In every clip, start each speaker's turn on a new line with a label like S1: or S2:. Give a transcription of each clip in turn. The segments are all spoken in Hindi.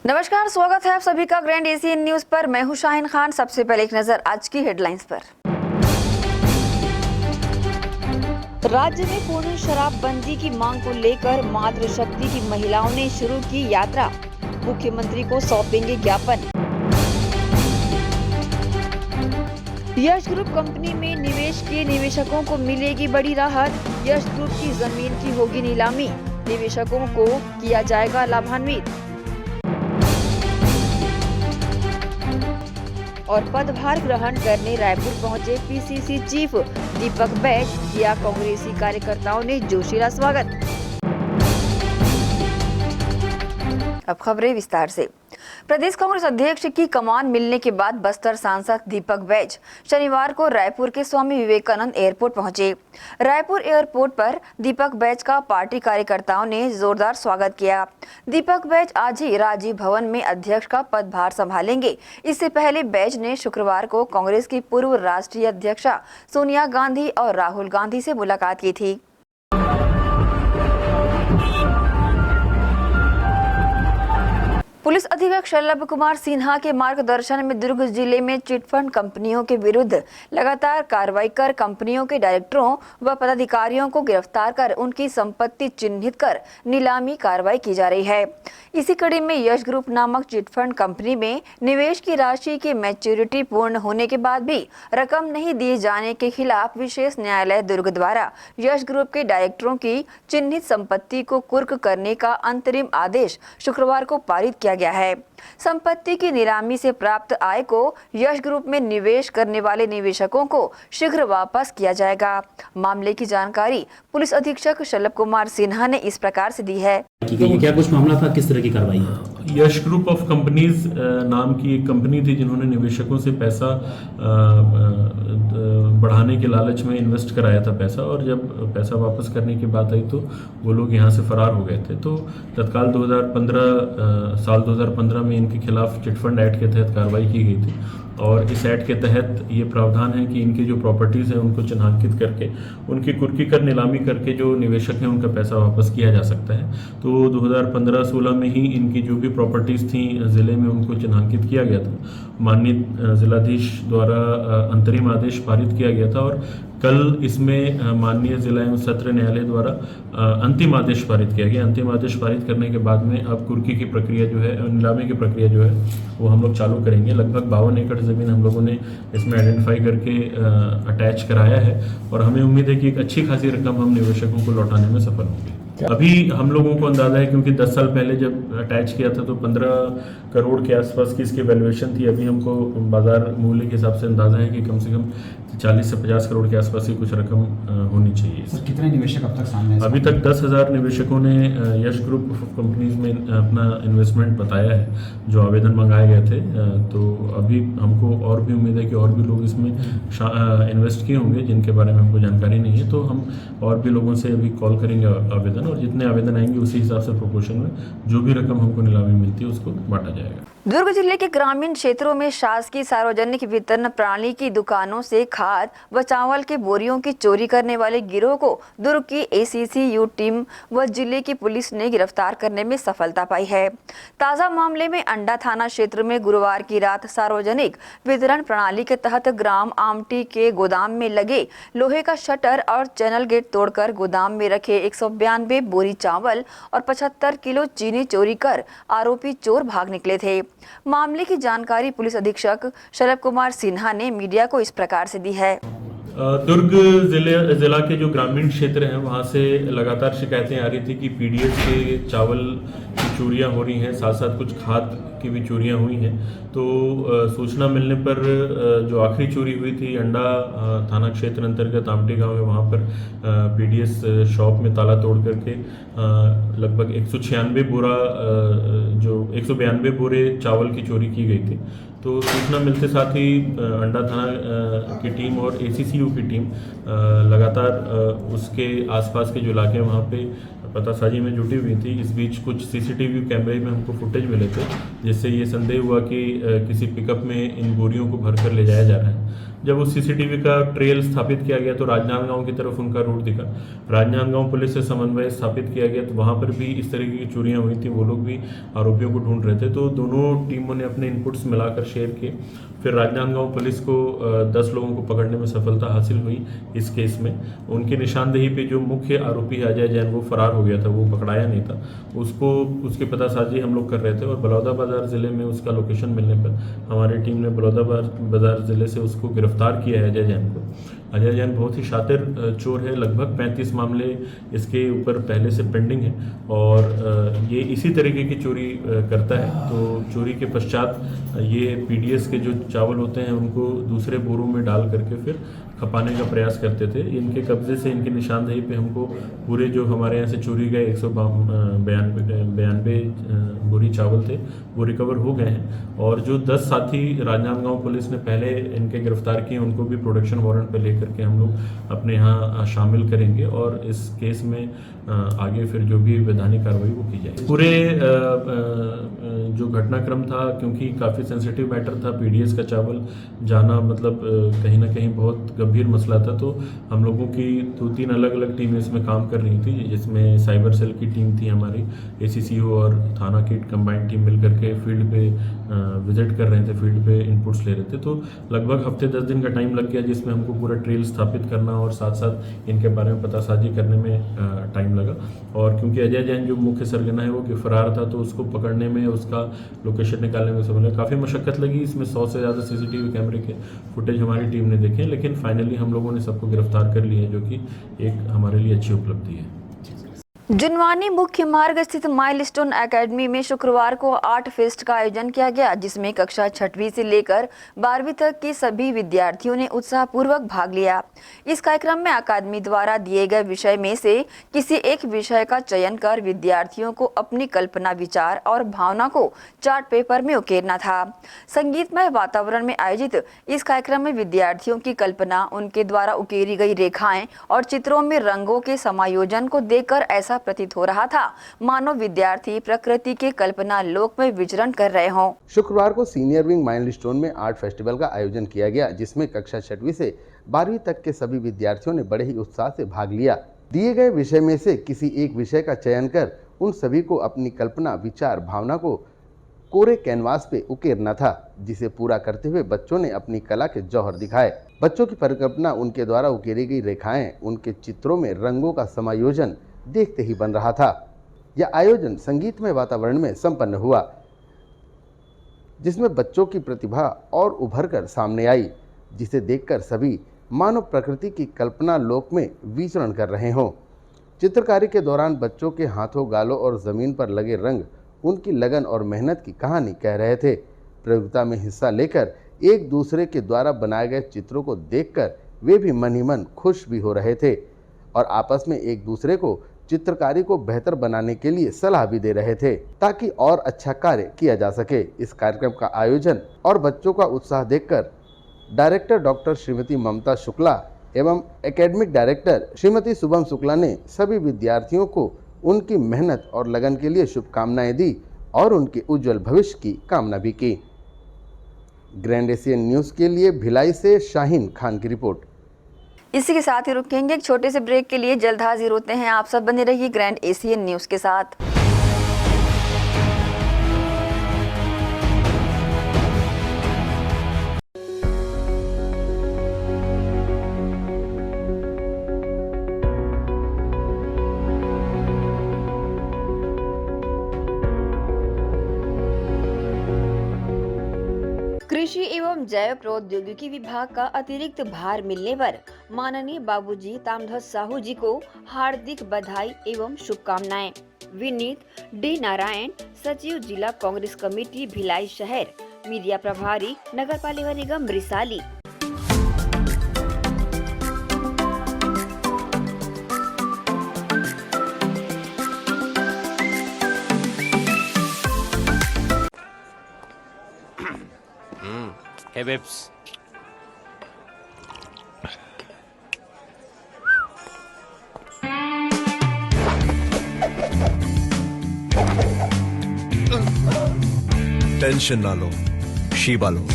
S1: नमस्कार, स्वागत है आप सभी का ग्रैंड एशियन न्यूज पर। मैं हूं शाहीन खान। सबसे पहले एक नजर आज की हेडलाइंस पर। राज्य में पूर्ण शराबबंदी की मांग को लेकर मातृशक्ति की महिलाओं ने शुरू की यात्रा, मुख्यमंत्री को सौंपेंगे ज्ञापन। यश ग्रुप कंपनी में निवेश के निवेशकों को मिलेगी बड़ी राहत। यश ग्रुप की जमीन की होगी नीलामी, निवेशकों को किया जाएगा लाभान्वित। और पदभार ग्रहण करने रायपुर पहुंचे पीसीसी चीफ दीपक बैज, किया कांग्रेसी कार्यकर्ताओं ने जोशीला स्वागत। अब खबरें विस्तार से। प्रदेश कांग्रेस अध्यक्ष की कमान मिलने के बाद बस्तर सांसद दीपक बैज शनिवार को रायपुर के स्वामी विवेकानंद एयरपोर्ट पहुंचे। रायपुर एयरपोर्ट पर दीपक बैज का पार्टी कार्यकर्ताओं ने जोरदार स्वागत किया। दीपक बैज आज ही राजीव भवन में अध्यक्ष का पदभार संभालेंगे। इससे पहले बैज ने शुक्रवार को कांग्रेस की पूर्व राष्ट्रीय अध्यक्षा सोनिया गांधी और राहुल गांधी से मुलाकात की थी। पुलिस अधीक्षक शलभ कुमार सिन्हा के मार्गदर्शन में दुर्ग जिले में चिटफंड कंपनियों के विरुद्ध लगातार कार्रवाई कर कंपनियों के डायरेक्टरों व पदाधिकारियों को गिरफ्तार कर उनकी संपत्ति चिन्हित कर नीलामी कार्रवाई की जा रही है। इसी कड़ी में यश ग्रुप नामक चिटफंड कंपनी में निवेश की राशि की मैच्योरिटी पूर्ण होने के बाद भी रकम नहीं दिए जाने के खिलाफ विशेष न्यायालय दुर्ग द्वारा यश ग्रुप के डायरेक्टरों की चिन्हित संपत्ति को कुर्क करने का अंतरिम आदेश शुक्रवार को पारित किया गया है। संपत्ति की नीलामी से प्राप्त आय को यश ग्रुप में निवेश करने वाले निवेशकों को शीघ्र वापस किया जाएगा। मामले की जानकारी पुलिस अधीक्षक शलभ कुमार सिन्हा ने इस प्रकार से दी है।
S2: क्या कुछ मामला था, किस तरह की कार्रवाई है?
S3: यश ग्रुप ऑफ कंपनीज नाम की एक कंपनी थी जिन्होंने निवेशकों से पैसा बढ़ाने के लालच में इन्वेस्ट कराया था पैसा, और जब पैसा वापस करने की बात आई तो वो लोग यहाँ से फरार हो गए थे। तो तत्काल साल 2015 में इनके खिलाफ चिटफंड एक्ट के तहत कार्रवाई की गई थी, और इस एक्ट के तहत ये प्रावधान है कि इनकी जो प्रॉपर्टीज़ हैं उनको चिन्हांकित करके उनकी कुर्की कर नीलामी करके जो निवेशक हैं उनका पैसा वापस किया जा सकता है। तो 2015-16 में ही इनकी जो भी प्रॉपर्टीज़ थी ज़िले में उनको चिन्हांकित किया गया था। माननीय जिलाधीश द्वारा अंतरिम आदेश पारित किया गया था, और कल इसमें माननीय जिला एवं सत्र न्यायालय द्वारा अंतिम आदेश पारित किया गया। अंतिम आदेश पारित करने के बाद में अब कुर्की की प्रक्रिया जो है, नीलामी की प्रक्रिया जो है वो हम लोग चालू करेंगे। लगभग 52 एकड़ ज़मीन हम लोगों ने इसमें आइडेंटिफाई करके अटैच कराया है, और हमें उम्मीद है कि एक अच्छी खासी रकम हम निवेशकों को लौटाने में सफल होंगे। अभी हम लोगों को अंदाजा है, क्योंकि 10 साल पहले जब अटैच किया था तो 15 करोड़ के आसपास की इसकी वैल्यूएशन थी। अभी हमको बाजार मूल्य के हिसाब से अंदाजा है कि कम से कम 40 से 50 करोड़ के आसपास ही कुछ रकम होनी चाहिए।
S2: सर, कितने निवेशक अब तक सामने?
S3: अभी तक 10,000 निवेशकों ने यश ग्रुप ऑफ कंपनीज में अपना इन्वेस्टमेंट बताया है, जो आवेदन मंगाए गए थे। तो अभी हमको और भी उम्मीद है कि और भी लोग इसमें इन्वेस्ट किए होंगे जिनके बारे में हमको जानकारी नहीं है। तो हम और भी लोगों से अभी कॉल करेंगे आवेदन, और जितने आवेदन आएंगे उसी हिसाब से प्रोपोर्शन में जो भी रकम हमको नीलामी मिलती है उसको बांटा जाएगा।
S1: दुर्ग जिले के ग्रामीण क्षेत्रों में शासकीय सार्वजनिक वितरण प्रणाली की दुकानों से खाद व चावल के बोरियों की चोरी करने वाले गिरोह को दुर्ग की ACCU टीम व जिले की पुलिस ने गिरफ्तार करने में सफलता पाई है। ताजा मामले में अंडा थाना क्षेत्र में गुरुवार की रात सार्वजनिक वितरण प्रणाली के तहत ग्राम आमटी के गोदाम में लगे लोहे का शटर और चैनल गेट तोड़कर गोदाम में रखे 192 बोरी चावल और 75 किलो चीनी चोरी कर आरोपी चोर भाग निकले थे। मामले की जानकारी पुलिस अधीक्षक शलभ कुमार सिन्हा ने मीडिया को इस प्रकार से दी है।
S3: दुर्ग जिला के जो ग्रामीण क्षेत्र हैं वहाँ से लगातार शिकायतें आ रही थी कि PDS के चावल की चोरियां हो रही हैं, साथ साथ कुछ खाद की भी चोरियां हुई हैं। तो सूचना मिलने पर जो आखिरी चोरी हुई थी अंडा थाना क्षेत्र अंतर्गत आमटी गांव है, वहाँ पर PDS शॉप में ताला तोड़ करके लगभग 192 बोरे चावल की चोरी की गई थी। तो सूचना मिलते साथ ही अंडा थाना की टीम और ACCU की टीम लगातार उसके आसपास के जो इलाके हैं वहाँ पे पतासाजी में जुटी हुई थी। इस बीच कुछ CCTV कैमरे में हमको फुटेज मिले थे, जिससे ये संदेह हुआ कि किसी पिकअप में इन बोरियों को भरकर ले जाया जा रहा है। जब उस सीसीटीवी का ट्रेल स्थापित किया गया तो राजनांदगांव की तरफ उनका रूट दिखा। राजनांदगांव पुलिस से समन्वय स्थापित किया गया तो वहाँ पर भी इस तरीके की चोरियाँ हुई थी, वो लोग भी आरोपियों को ढूंढ रहे थे। तो दोनों टीमों ने अपने इनपुट्स मिलाकर शेयर किए। फिर राजनांदगांव पुलिस को 10 लोगों को पकड़ने में सफलता हासिल हुई इस केस में। उनकी निशानदेही पे जो मुख्य आरोपी है अजय जैन, वो फरार हो गया था, वो पकड़ाया नहीं था। उसकी पतासाजी हम लोग कर रहे थे और बलौदाबाजार ज़िले में उसका लोकेशन मिलने पर हमारी टीम ने बलौदाबाजार ज़िले से उसको गिरफ्तार किया है, अजय जैन को। अजय जैन बहुत ही शातिर चोर है, लगभग 35 मामले इसके ऊपर पहले से पेंडिंग है और ये इसी तरीके की चोरी करता है। तो चोरी के पश्चात ये पीडीएस के जो चावल होते हैं उनको दूसरे बोरों में डाल करके फिर खपाने का प्रयास करते थे। इनके कब्जे से, इनकी निशानदेही पे हमको पूरे जो हमारे यहाँ से चोरी गए 192 बोरी चावल थे वो रिकवर हो गए हैं। और जो 10 साथी राजनांदगांव पुलिस ने पहले इनके गिरफ्तार किए उनको भी प्रोडक्शन वारंट पे लेकर के हम लोग अपने यहाँ शामिल करेंगे और इस केस में आगे फिर जो भी वैधानिक कार्रवाई वो की जाएगी। पूरे जो घटनाक्रम था, क्योंकि काफ़ी सेंसिटिव मैटर था, पीडीएस का चावल जाना मतलब कहीं ना कहीं बहुत गंभीर मसला था। तो हम लोगों की 2-3 अलग अलग टीमें इसमें काम कर रही थी, जिसमें साइबर सेल की टीम थी हमारी, एसीसीओ और थाना की कंबाइंड टीम मिल करके फील्ड पे विजिट कर रहे थे, फील्ड पे इनपुट्स ले रहे थे। तो लगभग हफ्ते 10 दिन का टाइम लग गया, जिसमें हमको पूरा ट्रेल स्थापित करना और साथ साथ इनके बारे में पतासाजी करने में टाइम लगा। और क्योंकि अजय जैन जो मुख्य सरगना है वो कि फरार था, तो उसको पकड़ने में, उसका लोकेशन निकालने में समय काफ़ी मशक्कत लगी। इसमें 100 से ज़्यादा सीसीटीवी कैमरे के फुटेज हमारी टीम ने देखे, लेकिन फाइनली हम लोगों ने सबको गिरफ्तार कर लिया, जो कि एक हमारे लिए अच्छी उपलब्धि है।
S1: जुनवानी मुख्य मार्ग स्थित माइलस्टोन एकेडमी में शुक्रवार को आर्ट फेस्ट का आयोजन किया गया, जिसमें कक्षा 6वीं से लेकर 12वीं तक के सभी विद्यार्थियों ने उत्साहपूर्वक भाग लिया। इस कार्यक्रम में अकादमी द्वारा दिए गए विषय में से किसी एक विषय का चयन कर विद्यार्थियों को अपनी कल्पना, विचार और भावना को चार्ट पेपर में उकेरना था। संगीतमय वातावरण में आयोजित इस कार्यक्रम में विद्यार्थियों की कल्पना, उनके द्वारा उकेरी गई रेखाएं और चित्रों में रंगों के समायोजन को देखकर ऐसा प्रतीत हो रहा था मानो विद्यार्थी प्रकृति के कल्पना लोक में विचरण कर रहे हों।
S4: शुक्रवार को सीनियर विंग माइलस्टोन में आर्ट फेस्टिवल का आयोजन किया गया, जिसमें कक्षा 6वीं से 12वीं तक के सभी विद्यार्थियों ने बड़े ही उत्साह से भाग लिया। दिए गए विषय में से किसी एक विषय का चयन कर उन सभी को अपनी कल्पना, विचार, भावना को कोरे कैनवास पे उकेरना था, जिसे पूरा करते हुए बच्चों ने अपनी कला के जौहर दिखाए। बच्चों की परिकल्पना, उनके द्वारा उकेरी गई रेखाएं, उनके चित्रों में रंगों का समायोजन देखते ही बन रहा था। यह आयोजन संगीतमय वातावरण में संपन्न हुआ, जिसमें बच्चों की प्रतिभा और उभर कर सामने आई, जिसे देखकर सभी मानव प्रकृति की कल्पना लोक में विचरण कर रहे हों। चित्रकारी के दौरान बच्चों के हाथों, गालों और ज़मीन पर लगे रंग उनकी लगन और मेहनत की कहानी कह रहे थे। प्रतियोगिता में हिस्सा लेकर एक दूसरे के द्वारा बनाए गए चित्रों को देखकर वे भी मन ही मन खुश भी हो रहे थे और आपस में एक दूसरे को चित्रकारी को बेहतर बनाने के लिए सलाह भी दे रहे थे, ताकि और अच्छा कार्य किया जा सके। इस कार्यक्रम का आयोजन और बच्चों का उत्साह देखकर डायरेक्टर डॉक्टर श्रीमती ममता शुक्ला एवं एकेडमिक डायरेक्टर श्रीमती शुभम शुक्ला ने सभी विद्यार्थियों को उनकी मेहनत और लगन के लिए शुभकामनाएं दी और उनके उज्जवल भविष्य की कामना भी की। ग्रैंड एशियन न्यूज़ के लिए भिलाई से शाहीन खान की रिपोर्ट।
S1: इसी के साथ ही रुकेंगे एक छोटे से ब्रेक के लिए, जल्द हाजिर होते हैं। आप सब बने रहिए ग्रैंड एशियन न्यूज़ के साथ। कृषि एवं जैव प्रौद्योगिकी विभाग का अतिरिक्त भार मिलने पर माननीय बाबूजी तामध्वज साहू जी को हार्दिक बधाई एवं शुभकामनाएं। विनीत डी नारायण, सचिव जिला कांग्रेस कमेटी भिलाई शहर, मीडिया प्रभारी नगर पालिका निगम रिसाली।
S5: Hey babes.
S6: टेंशन ना लो, शीबा लो।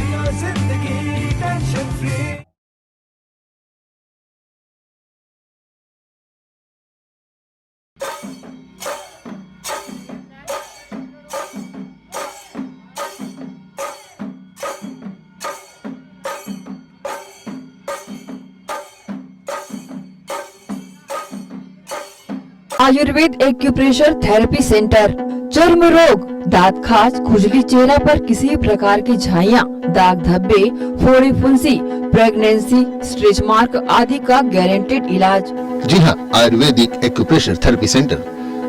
S1: Ayurved acupressure therapy centre. चर्म रोग, दांत खाज, खुजली, चेहरा पर किसी भी प्रकार की झाइयाँ, दाग धब्बे, फोड़ी फुंसी, प्रेगनेंसी, स्ट्रेच मार्क आदि का गारंटेड इलाज।
S6: जी हाँ, आयुर्वेदिक एक्यूप्रेशर थेरेपी सेंटर।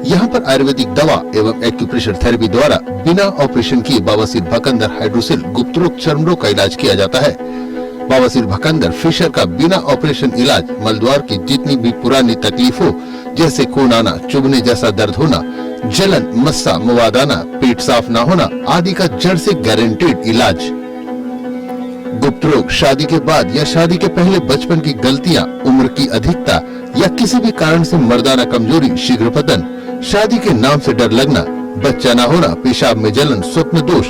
S6: यहाँ पर आयुर्वेदिक दवा एवं एक्यूप्रेशर थेरेपी द्वारा बिना ऑपरेशन किए बवासीर, भकंदर, हाइड्रोसिल, गुप्त रोग, चर्म रोग का इलाज किया जाता है। बवासीर, भकंदर, फिशर का बिना ऑपरेशन इलाज मलद्वार की जितनी भी पुरानी तकलीफ हो, जैसे खून आना, चुभने जैसा दर्द होना, जलन, मस्सा, मवाद आना, पेट साफ न होना आदि का जड़ से गारंटेड इलाज। गुप्त रोग, शादी के बाद या शादी के पहले बचपन की गलतियां, उम्र की अधिकता या किसी भी कारण से मर्दाना कमजोरी, शीघ्र पतन, शादी के नाम से डर लगना, बच्चा न होना, पेशाब में जलन, स्वप्न दोष,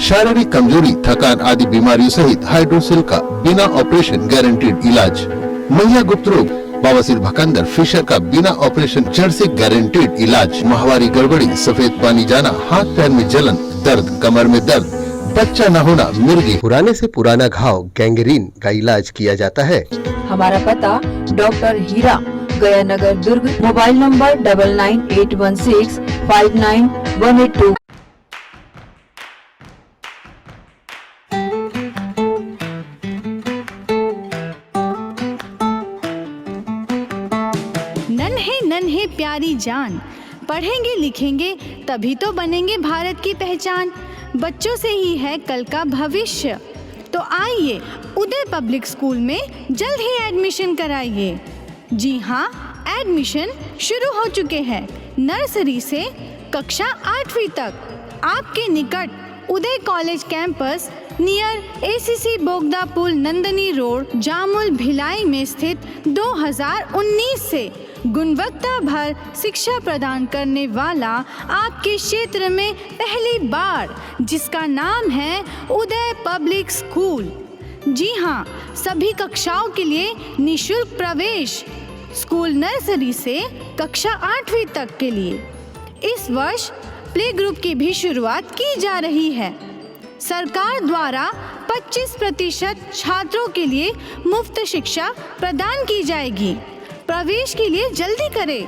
S6: शारीरिक कमजोरी, थकान आदि बीमारियों सहित हाइड्रोसिल का बिना ऑपरेशन गारंटेड इलाज। महिला गुप्त रोग, बवासीर, भकंदर, फिशर का बिना ऑपरेशन जड़ से गारंटेड इलाज। माहवारी गड़बड़ी, सफेद पानी जाना, हाथ पैर में जलन, दर्द, कमर में दर्द, बच्चा न होना, मिर्गी, पुराने से पुराना घाव, गैंग्रीन का इलाज किया जाता है।
S1: हमारा पता डॉक्टर हीरा, गया नगर, दुर्ग। Mobile number 9981659182।
S7: नन्हे नन्हे प्यारी जान, पढ़ेंगे लिखेंगे तभी तो बनेंगे भारत की पहचान। बच्चों से ही है कल का भविष्य, तो आइए उदय पब्लिक स्कूल में जल्द ही एडमिशन कराइए। जी हाँ, एडमिशन शुरू हो चुके हैं। नर्सरी से कक्षा 8वीं तक आपके निकट Uday college campus near ACC बोगदा पुल, नंदनी रोड, जामुल, भिलाई में स्थित 2019 से गुणवत्ता भर शिक्षा प्रदान करने वाला आपके क्षेत्र में पहली बार, जिसका नाम है उदय पब्लिक स्कूल। जी हाँ, सभी कक्षाओं के लिए निःशुल्क प्रवेश। स्कूल नर्सरी से कक्षा 8वीं तक के लिए इस वर्ष प्ले ग्रुप की भी शुरुआत की जा रही है। सरकार द्वारा 25% छात्रों के लिए मुफ्त शिक्षा प्रदान की जाएगी। प्रवेश के लिए जल्दी करें।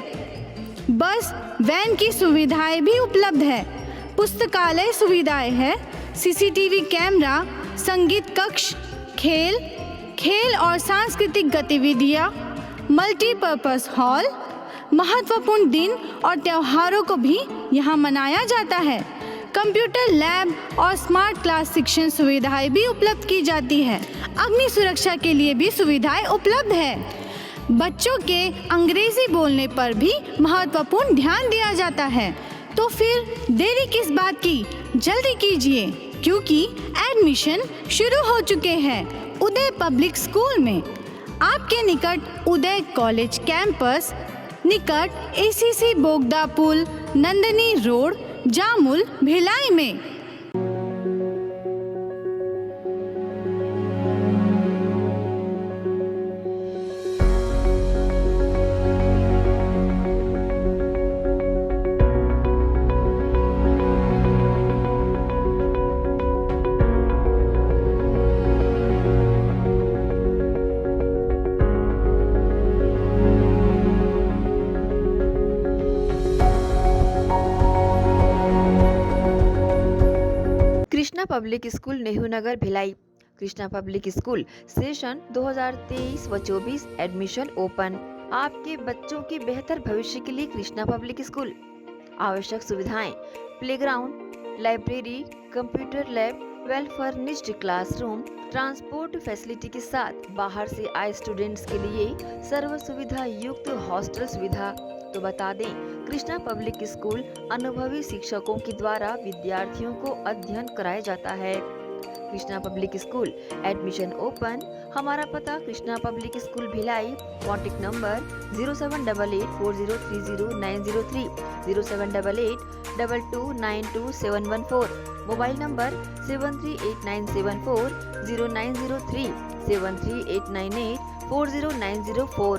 S7: बस वैन की सुविधाएं भी उपलब्ध है। पुस्तकालय सुविधाएं है, सीसीटीवी कैमरा, संगीत कक्ष, खेल और सांस्कृतिक गतिविधियां, मल्टीपर्पस हॉल। महत्वपूर्ण दिन और त्योहारों को भी यहाँ मनाया जाता है। कंप्यूटर लैब और स्मार्ट क्लास शिक्षण सुविधाएं भी उपलब्ध की जाती है। अग्नि सुरक्षा के लिए भी सुविधाएं उपलब्ध है। बच्चों के अंग्रेजी बोलने पर भी महत्वपूर्ण ध्यान दिया जाता है। तो फिर देरी किस बात की, जल्दी कीजिए, क्योंकि एडमिशन शुरू हो चुके हैं उदय पब्लिक स्कूल में। आपके निकट उदय कॉलेज कैंपस, निकट एसीसी बोगदा पुल, नंदनी रोड, जामुल, भिलाई में।
S1: Krishna public school, Nehru Nagar, Bhilai. Krishna public school session 2023 व 24 एडमिशन ओपन। आपके बच्चों के बेहतर भविष्य के लिए कृष्णा पब्लिक स्कूल। आवश्यक सुविधाएं: playground, library, computer lab, well furnished classroom, transport facility के साथ बाहर से आए स्टूडेंट्स के लिए सर्व सुविधा युक्त हॉस्टल सुविधा। तो बता दें, कृष्णा पब्लिक स्कूल अनुभवी शिक्षकों के द्वारा विद्यार्थियों को अध्ययन कराया जाता है। Krishna public school admission open. हमारा पता Krishna public school Bhilai. Contact number 07840300903, 07882292714। Mobile number 7389740903, 7389840904।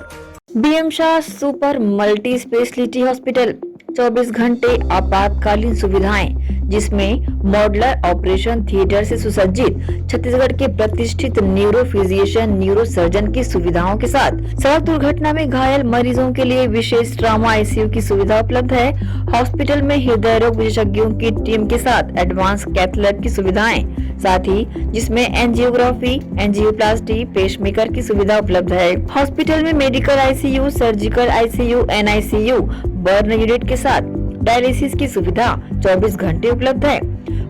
S1: BM Shah super multi speciality hospital, 24 घंटे आपातकालीन सुविधाएं, जिसमें मॉडलर ऑपरेशन थिएटर से सुसज्जित छत्तीसगढ़ के प्रतिष्ठित न्यूरो फिजिशियन न्यूरो सर्जन की सुविधाओं के साथ सड़क दुर्घटना में घायल मरीजों के लिए विशेष ट्रॉमा आईसीयू की सुविधा उपलब्ध है। हॉस्पिटल में हृदय रोग विशेषज्ञों की टीम के साथ एडवांस कैथ लैब की सुविधाएं, साथ ही जिसमें एंजियोग्राफी, एंजियोप्लास्टी, पेसमेकर की सुविधा उपलब्ध है। हॉस्पिटल में medical ICU, surgical ICU, NICU, burn unit के साथ डायलिसिस की सुविधा 24 घंटे उपलब्ध है।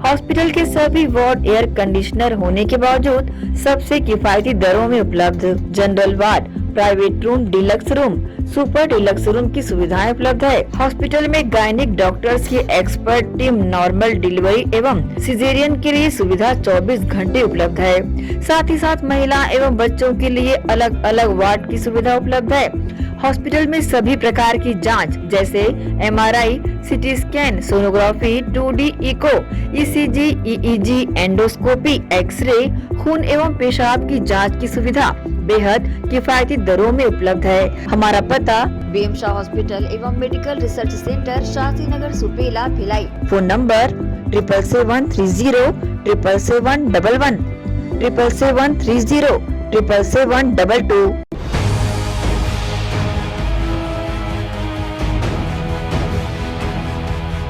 S1: हॉस्पिटल के सभी वार्ड एयर कंडीशनर होने के बावजूद सबसे किफायती दरों में उपलब्ध। General ward, private room, deluxe room, super deluxe room की सुविधाएं उपलब्ध है। हॉस्पिटल में गायनिक डॉक्टर्स की एक्सपर्ट टीम नॉर्मल डिलीवरी एवं सिजेरियन के लिए सुविधा 24 घंटे उपलब्ध है। साथ ही साथ महिला एवं बच्चों के लिए अलग अलग वार्ड की सुविधा उपलब्ध है। हॉस्पिटल में सभी प्रकार की जांच जैसे MRI, CT scan, sonography, 2D echo, ECG, EEG, endoscopy, x-ray, खून एवं पेशाब की जांच की सुविधा बेहद किफायती दरों में उपलब्ध है। हमारा पता बीएम शाह हॉस्पिटल एवं medical research centre, Shastri Nagar, Supela, Bhilai. Phone number 77730 77711 77730 77722।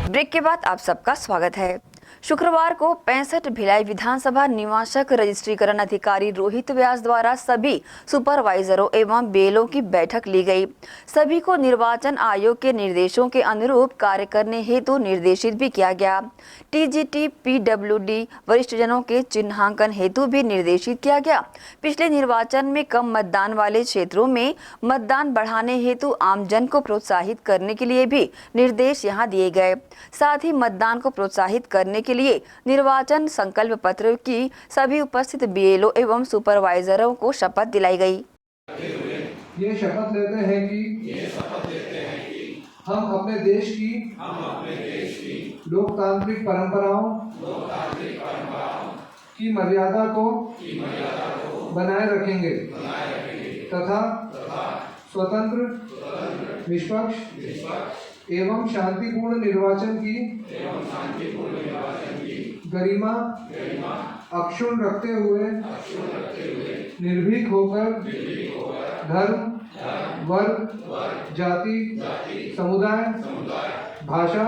S1: Break के बाद आप सबका स्वागत है। शुक्रवार को 65 भिलाई विधानसभा निवासक रजिस्ट्रीकरण अधिकारी रोहित व्यास द्वारा सभी सुपरवाइजरों एवं बेलों की बैठक ली गई। सभी को निर्वाचन आयोग के निर्देशों के अनुरूप कार्य करने हेतु निर्देशित भी किया गया। टीजीटी, पीडब्ल्यूडी वरिष्ठ जनों के चिन्हांकन हेतु भी निर्देशित किया गया। पिछले निर्वाचन में कम मतदान वाले क्षेत्रों में मतदान बढ़ाने हेतु आमजन को प्रोत्साहित करने के लिए भी निर्देश यहां दिए गए। साथ ही मतदान को प्रोत्साहित करने के लिए निर्वाचन संकल्प पत्र की सभी उपस्थित बीएलओ एवं सुपरवाइजरों को शपथ दिलाई गई।
S8: ये शपथ लेते हैं कि हम अपने देश की लोकतांत्रिक परंपराओं की मर्यादा को बनाए रखेंगे तथा स्वतंत्र, निष्पक्ष एवं शांतिपूर्ण निर्वाचन की गरिमा अक्षुण्ण रखते हुए निर्भीक होकर धर्म, वर्ग, जाति, समुदाय, भाषा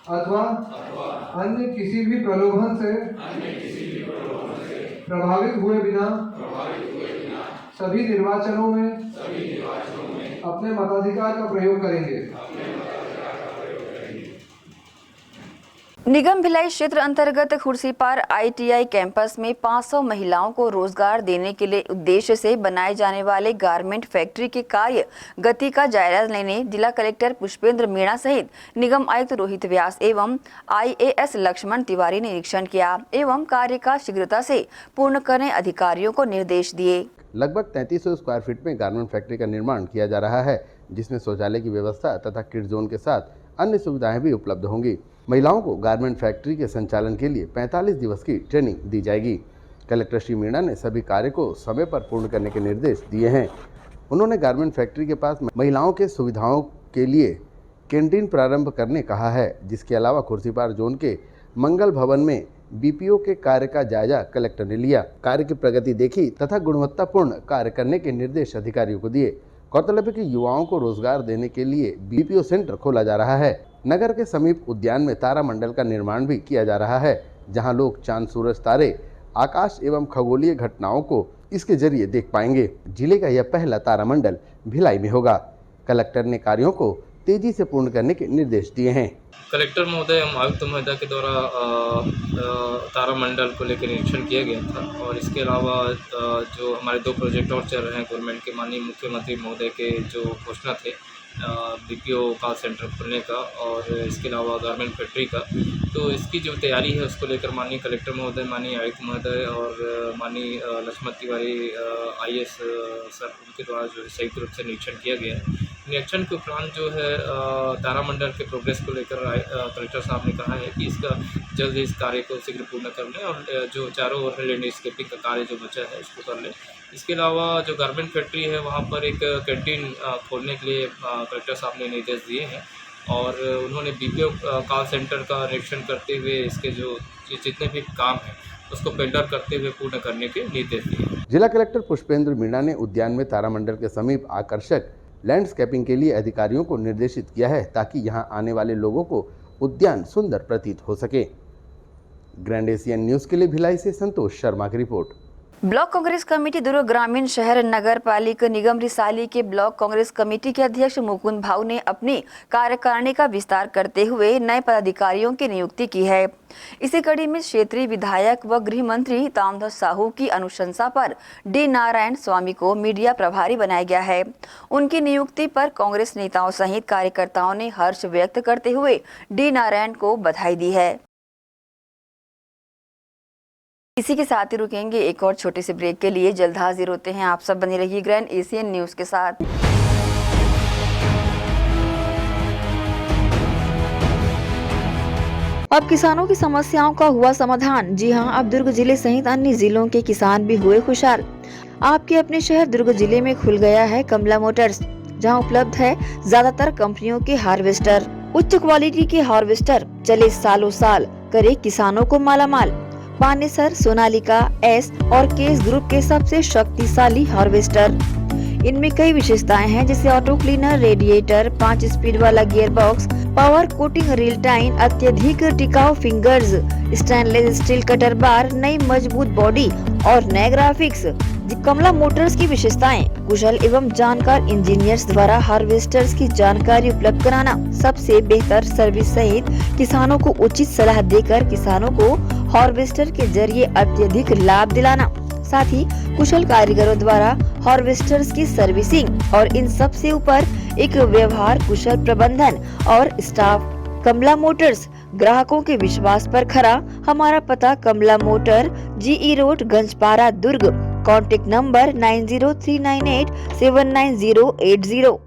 S8: अथवा अन्य किसी भी प्रलोभन से प्रभावित हुए बिना सभी निर्वाचनों में अपने मताधिकार का प्रयोग करेंगे।
S1: निगम भिलाई क्षेत्र अंतर्गत खुर्सीपार आईटीआई कैंपस में 500 महिलाओं को रोजगार देने के लिए उद्देश्य से बनाए जाने वाले गारमेंट फैक्ट्री के कार्य गति का जायजा लेने जिला कलेक्टर पुष्पेंद्र मीणा सहित निगम आयुक्त रोहित व्यास एवं आईएएस लक्ष्मण तिवारी ने निरीक्षण किया एवं कार्य का शीघ्रता से पूर्ण करने अधिकारियों को निर्देश दिए।
S4: लगभग 3300 स्क्वायर फीट में गारमेंट फैक्ट्री का निर्माण किया जा रहा है, जिसमें शौचालय की व्यवस्था तथा किड जोन के साथ अन्य सुविधाएं भी उपलब्ध होंगी। महिलाओं को गारमेंट फैक्ट्री के संचालन के लिए 45 दिवस की ट्रेनिंग दी जाएगी। कलेक्टर श्री मीणा ने सभी कार्य को समय पर पूर्ण करने के निर्देश दिए हैं। उन्होंने गारमेंट फैक्ट्री के पास महिलाओं के सुविधाओं के लिए कैंटीन प्रारंभ करने कहा है। जिसके अलावा खुर्सीपार जोन के मंगल भवन में बीपीओ के कार्य का जायजा कलेक्टर ने लिया, कार्य की प्रगति देखी तथा गुणवत्तापूर्ण कार्य करने के निर्देश अधिकारियों को दिए। गौरतलब है कि युवाओं को रोजगार देने के लिए बीपीओ सेंटर खोला जा रहा है। नगर के समीप उद्यान में तारा मंडल का निर्माण भी किया जा रहा है, जहां लोग चांद, सूरज, तारे, आकाश एवं खगोलीय घटनाओं को इसके जरिए देख पाएंगे। जिले का यह पहला तारा मंडल भिलाई में होगा। कलेक्टर ने कार्यों को तेजी से पूर्ण करने के निर्देश दिए हैं।
S9: कलेक्टर महोदय एवं आयुक्त महोदय के द्वारा तारामंडल को लेकर निरीक्षण किया गया था और इसके अलावा जो हमारे 2 प्रोजेक्ट और चल रहे हैं गवर्नमेंट के माननीय मुख्यमंत्री महोदय के जो घोषणा थे बीपीओ का सेंटर खोलने का और इसके अलावा गारमेंट फैक्ट्री का, तो इसकी जो तैयारी है उसको लेकर माननीय कलेक्टर महोदय, माननीय आयुक्त महोदय और माननीय लक्ष्मण तिवारी आईएएस सर उनके द्वारा जो संयुक्त रूप से निरीक्षण किया गया है। निरीक्षण के उपरांत जो है तारामंडल के प्रोग्रेस को लेकर कलेक्टर साहब ने कहा है कि इसका जल्द इस कार्य को शीघ्र पूर्ण कर लें और जो चारों ओर लैंडस्केपिंग का कार्य जो बचा है उसको कर लें। इसके अलावा जो गारमेंट फैक्ट्री है वहाँ पर एक कैंटीन खोलने के लिए कलेक्टर साहब ने निर्देश दिए हैं और उन्होंने बीपीओ कॉल सेंटर का निरीक्षण करते हुए इसके जो जितने भी काम हैं उसको टेंडर करते हुए पूर्ण करने के निर्देश दिए।
S4: जिला कलेक्टर पुष्पेंद्र मीणा ने उद्यान में तारामंडल के समीप आकर्षक लैंडस्केपिंग के लिए अधिकारियों को निर्देशित किया है ताकि यहां आने वाले लोगों को उद्यान सुंदर प्रतीत हो सके। ग्रैंड एशियन न्यूज के लिए भिलाई से संतोष शर्मा की रिपोर्ट।
S1: ब्लॉक कांग्रेस कमेटी दुर्ग ग्रामीण शहर नगर पालिका निगम रिसाली के ब्लॉक कांग्रेस कमेटी के अध्यक्ष मुकुंद भाऊ ने अपनी कार्यकारिणी का विस्तार करते हुए नए पदाधिकारियों की नियुक्ति की है। इसी कड़ी में क्षेत्रीय विधायक व गृह मंत्री तामध्वज साहू की अनुशंसा पर डी नारायण स्वामी को मीडिया प्रभारी बनाया गया है। उनकी नियुक्ति पर कांग्रेस नेताओं सहित कार्यकर्ताओं ने हर्ष व्यक्त करते हुए डी नारायण को बधाई दी है। इसी के साथ ही रुकेंगे एक और छोटे से ब्रेक के लिए। जल्द हाजिर होते हैं। आप सब बने रहिए ग्रैंड एशियन न्यूज के साथ। अब किसानों की समस्याओं का हुआ समाधान। जी हां, अब दुर्ग जिले सहित अन्य जिलों के किसान भी हुए खुशहाल। आपके अपने शहर दुर्ग जिले में खुल गया है कमला मोटर्स, जहां उपलब्ध है ज्यादातर कंपनियों के हार्वेस्टर। उच्च क्वालिटी के हार्वेस्टर चले सालों साल, करे किसानों को मालामाल। पानेसर, सोनालिका, एस और केस ग्रुप के सबसे शक्तिशाली हार्वेस्टर। इनमें कई विशेषताएं हैं, जैसे ऑटो क्लीनर, रेडिएटर, 5 स्पीड वाला gear box, power coating reel time, अत्यधिक टिकाऊ फिंगर्स, स्टेनलेस स्टील कटर बार, नई मजबूत बॉडी और नए ग्राफिक्स। कमला मोटर्स की विशेषताएं: कुशल एवं जानकार इंजीनियर्स द्वारा हार्वेस्टर्स की जानकारी उपलब्ध कराना, सबसे बेहतर सर्विस सहित किसानों को उचित सलाह देकर किसानों को हार्वेस्टर के जरिए अत्यधिक लाभ दिलाना, साथ ही कुशल कारीगरों द्वारा हार्वेस्टर्स की सर्विसिंग और इन सब से ऊपर एक व्यवहार कुशल प्रबंधन और स्टाफ। कमला मोटर्स ग्राहकों के विश्वास पर खरा। हमारा पता Kamala motor, GE road, Ganjpara, Durg. Contact number 9039879080।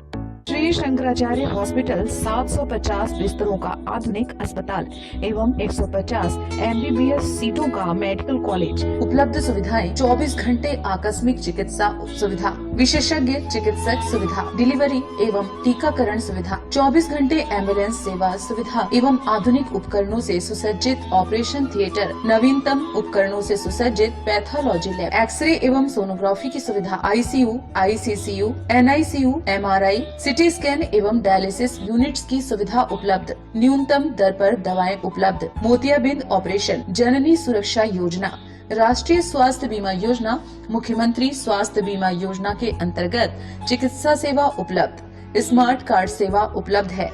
S10: Shri Shankaracharya hospital 750 बिस्तरों का आधुनिक अस्पताल एवं 150 MBBS सीटों का मेडिकल कॉलेज। उपलब्ध सुविधाएं: 24 घंटे आकस्मिक चिकित्सा सुविधा, विशेषज्ञ चिकित्सक सुविधा, डिलीवरी एवं टीकाकरण सुविधा, 24 घंटे एम्बुलेंस सेवा सुविधा एवं आधुनिक उपकरणों से सुसज्जित ऑपरेशन थिएटर, नवीनतम उपकरणों से सुसज्जित पैथोलॉजी लैब, एक्सरे एवं सोनोग्राफी की सुविधा, ICU, ICCU, NICU, MRI, CT scan एवं डायलिसिस यूनिट्स की सुविधा उपलब्ध। न्यूनतम दर पर दवाएं उपलब्ध। मोतियाबिंद ऑपरेशन, जननी सुरक्षा योजना, राष्ट्रीय स्वास्थ्य बीमा योजना, मुख्यमंत्री स्वास्थ्य बीमा योजना के अंतर्गत चिकित्सा सेवा उपलब्ध। स्मार्ट कार्ड सेवा उपलब्ध है।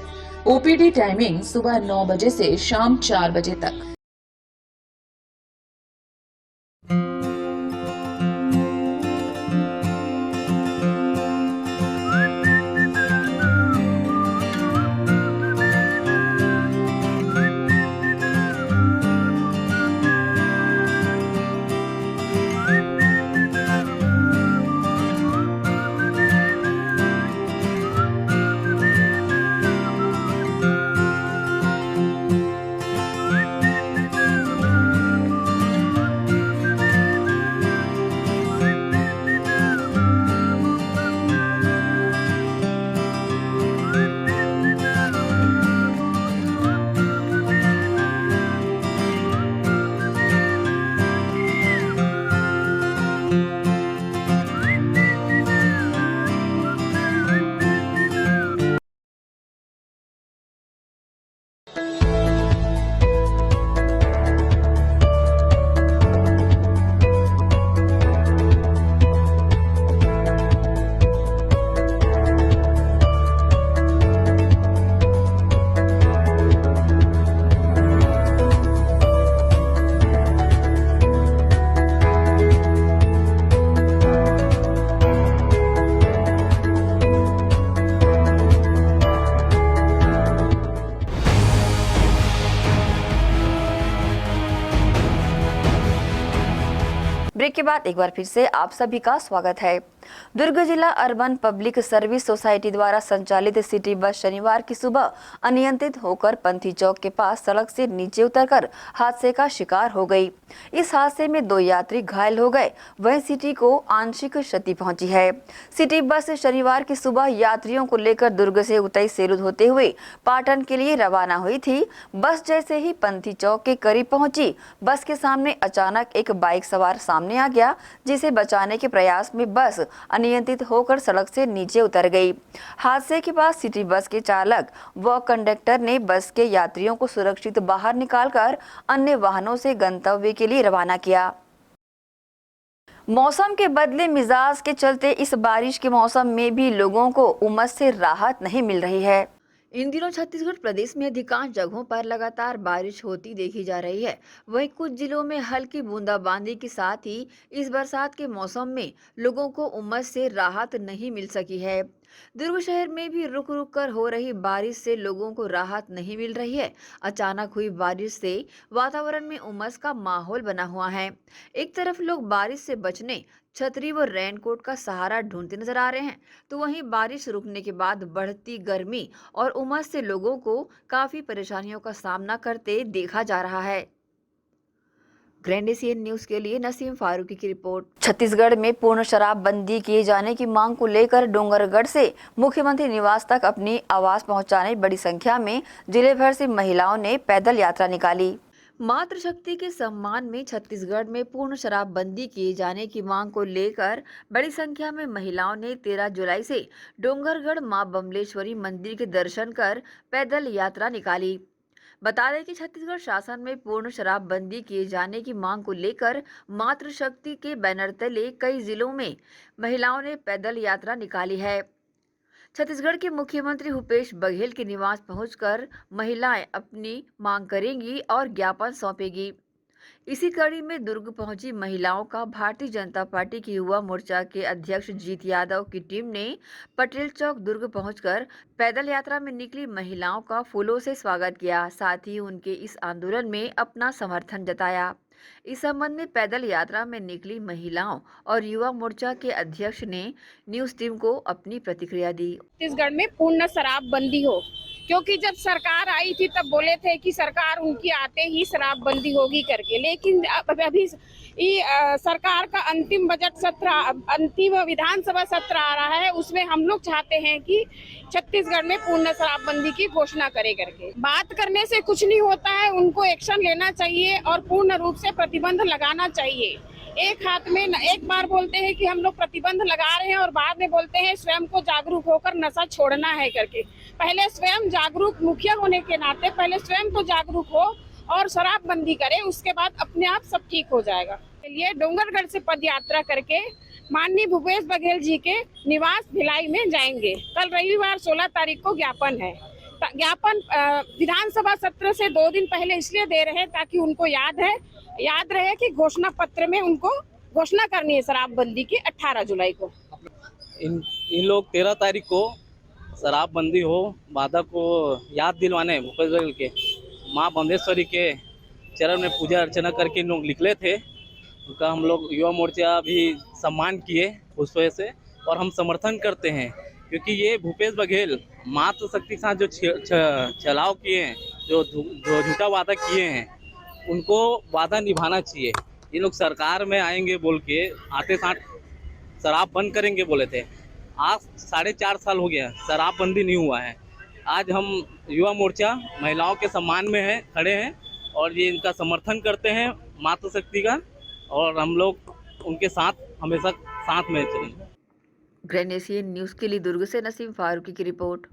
S10: OPD टाइमिंग सुबह 9 बजे से शाम 4 बजे तक।
S1: ब्रेक के बाद एक बार फिर से आप सभी का स्वागत है। दुर्ग जिला अर्बन पब्लिक सर्विस सोसाइटी द्वारा संचालित सिटी बस शनिवार की सुबह अनियंत्रित होकर पंथी चौक के पास सड़क से नीचे उतरकर हादसे का शिकार हो गई। इस हादसे में 2 यात्री घायल हो गए, वहीं सिटी को आंशिक क्षति पहुंची है। सिटी बस शनिवार की सुबह यात्रियों को लेकर दुर्ग से उतई सेलूद होते हुए पाटन के लिए रवाना हुई थी। बस जैसे ही पंथी चौक के करीब पहुंची, बस के सामने अचानक एक बाइक सवार सामने आ गया, जिसे बचाने के प्रयास में बस अनियंत्रित होकर सड़क से नीचे उतर गई। हादसे के बाद सिटी बस के चालक व कंडक्टर ने बस के यात्रियों को सुरक्षित बाहर निकालकर अन्य वाहनों से गंतव्य के लिए रवाना किया। मौसम के बदले मिजाज के चलते इस बारिश के मौसम में भी लोगों को उमस से राहत नहीं मिल रही है। इन दिनों छत्तीसगढ़ प्रदेश में अधिकांश जगहों पर लगातार बारिश होती देखी जा रही है। वहीं कुछ जिलों में हल्की बूंदाबांदी के साथ ही इस बरसात के मौसम में लोगों को उमस से राहत नहीं मिल सकी है। दुर्ग शहर में भी रुक रुक कर हो रही बारिश से लोगों को राहत नहीं मिल रही है। अचानक हुई बारिश से वातावरण में उमस का माहौल बना हुआ है। एक तरफ लोग बारिश से बचने छतरी व रेनकोट का सहारा ढूंढते नजर आ रहे हैं, तो वहीं बारिश रुकने के बाद बढ़ती गर्मी और उमस से लोगों को काफी परेशानियों का सामना करते देखा जा रहा है। ग्रैंड एशियन न्यूज के लिए नसीम फारूकी की रिपोर्ट। छत्तीसगढ़ में पूर्ण शराबबंदी किए जाने की मांग को लेकर डोंगरगढ़ से मुख्यमंत्री निवास तक अपनी आवाज पहुंचाने बड़ी संख्या में जिले भर से महिलाओं ने पैदल यात्रा निकाली। मातृशक्ति के सम्मान में छत्तीसगढ़ में पूर्ण शराबबंदी किए जाने की मांग को लेकर बड़ी संख्या में महिलाओं ने 13 जुलाई से डोंगरगढ़ मां बमलेश्वरी मंदिर के दर्शन कर पैदल यात्रा निकाली। बता दें कि छत्तीसगढ़ शासन में पूर्ण शराबबंदी किए जाने की मांग को लेकर मातृशक्ति के बैनर तले कई जिलों में महिलाओं ने पैदल यात्रा निकाली है। छत्तीसगढ़ के मुख्यमंत्री भूपेश बघेल के निवास पहुंचकर महिलाएं अपनी मांग करेंगी और ज्ञापन सौंपेगी। इसी कड़ी में दुर्ग पहुंची महिलाओं का भारतीय जनता पार्टी की युवा मोर्चा के अध्यक्ष जीत यादव की टीम ने पटेल चौक दुर्ग पहुंचकर पैदल यात्रा में निकली महिलाओं का फूलों से स्वागत किया। साथ ही उनके इस आंदोलन में अपना समर्थन जताया। इस संबंध में पैदल यात्रा में निकली महिलाओं और युवा मोर्चा के अध्यक्ष ने न्यूज टीम को अपनी प्रतिक्रिया दी।
S11: छत्तीसगढ़ में पूर्ण शराबबंदी हो, क्योंकि जब सरकार आई थी तब बोले थे कि सरकार उनकी आते ही शराबबंदी होगी करके, लेकिन अभी सरकार का अंतिम बजट सत्र, अंतिम विधानसभा सत्र आ रहा है, उसमें हम लोग चाहते हैं कि छत्तीसगढ़ में पूर्ण शराबबंदी की घोषणा करे करके। बात करने से कुछ नहीं होता है, उनको एक्शन लेना चाहिए और पूर्ण रूप से प्रतिबंध लगाना चाहिए। एक हाथ में एक बार बोलते हैं कि हम लोग प्रतिबंध लगा रहे हैं और बाद में बोलते हैं स्वयं को जागरूक होकर नशा छोड़ना है करके। पहले स्वयं जागरूक, मुखिया होने के नाते पहले स्वयं तो जागरूक हो और शराबबंदी करे, उसके बाद अपने आप सब ठीक हो जाएगा। लिए डोंगरगढ़ से पद यात्रा करके माननीय भूपेश बघेल जी के निवास भिलाई में जाएंगे। कल रविवार 16 तारीख को ज्ञापन है। ज्ञापन विधानसभा सत्र से 2 दिन पहले इसलिए दे रहे हैं ताकि उनको याद रहे कि घोषणा पत्र में उनको घोषणा करनी है शराबबंदी की 18 जुलाई को।
S12: इन लोग 13 तारीख को शराबबंदी हो वादा को याद दिलवाने भूपेश बघेल के माँ बमलेश्वरी के चरण में पूजा अर्चना करके इन लोग निकले थे। उनका हम लोग युवा मोर्चा भी सम्मान किए उस वजह से, और हम समर्थन करते हैं क्योंकि ये भूपेश बघेल मातृशक्ति के साथ जो छलाव किए हैं, जो झूठा वादा किए हैं, उनको वादा निभाना चाहिए। ये लोग सरकार में आएंगे बोल के आते साथ शराब बंद करेंगे बोले थे। आज 4.5 साल हो गया, शराबबंदी नहीं हुआ है। आज हम युवा मोर्चा महिलाओं के सम्मान में है, खड़े हैं और ये इनका समर्थन करते हैं मातृशक्ति का, और हम लोग उनके साथ हमेशा साथ में चलेंगे।
S1: ग्रैंड एशियन न्यूज के लिए दुर्ग से नसीम फारूकी की रिपोर्ट।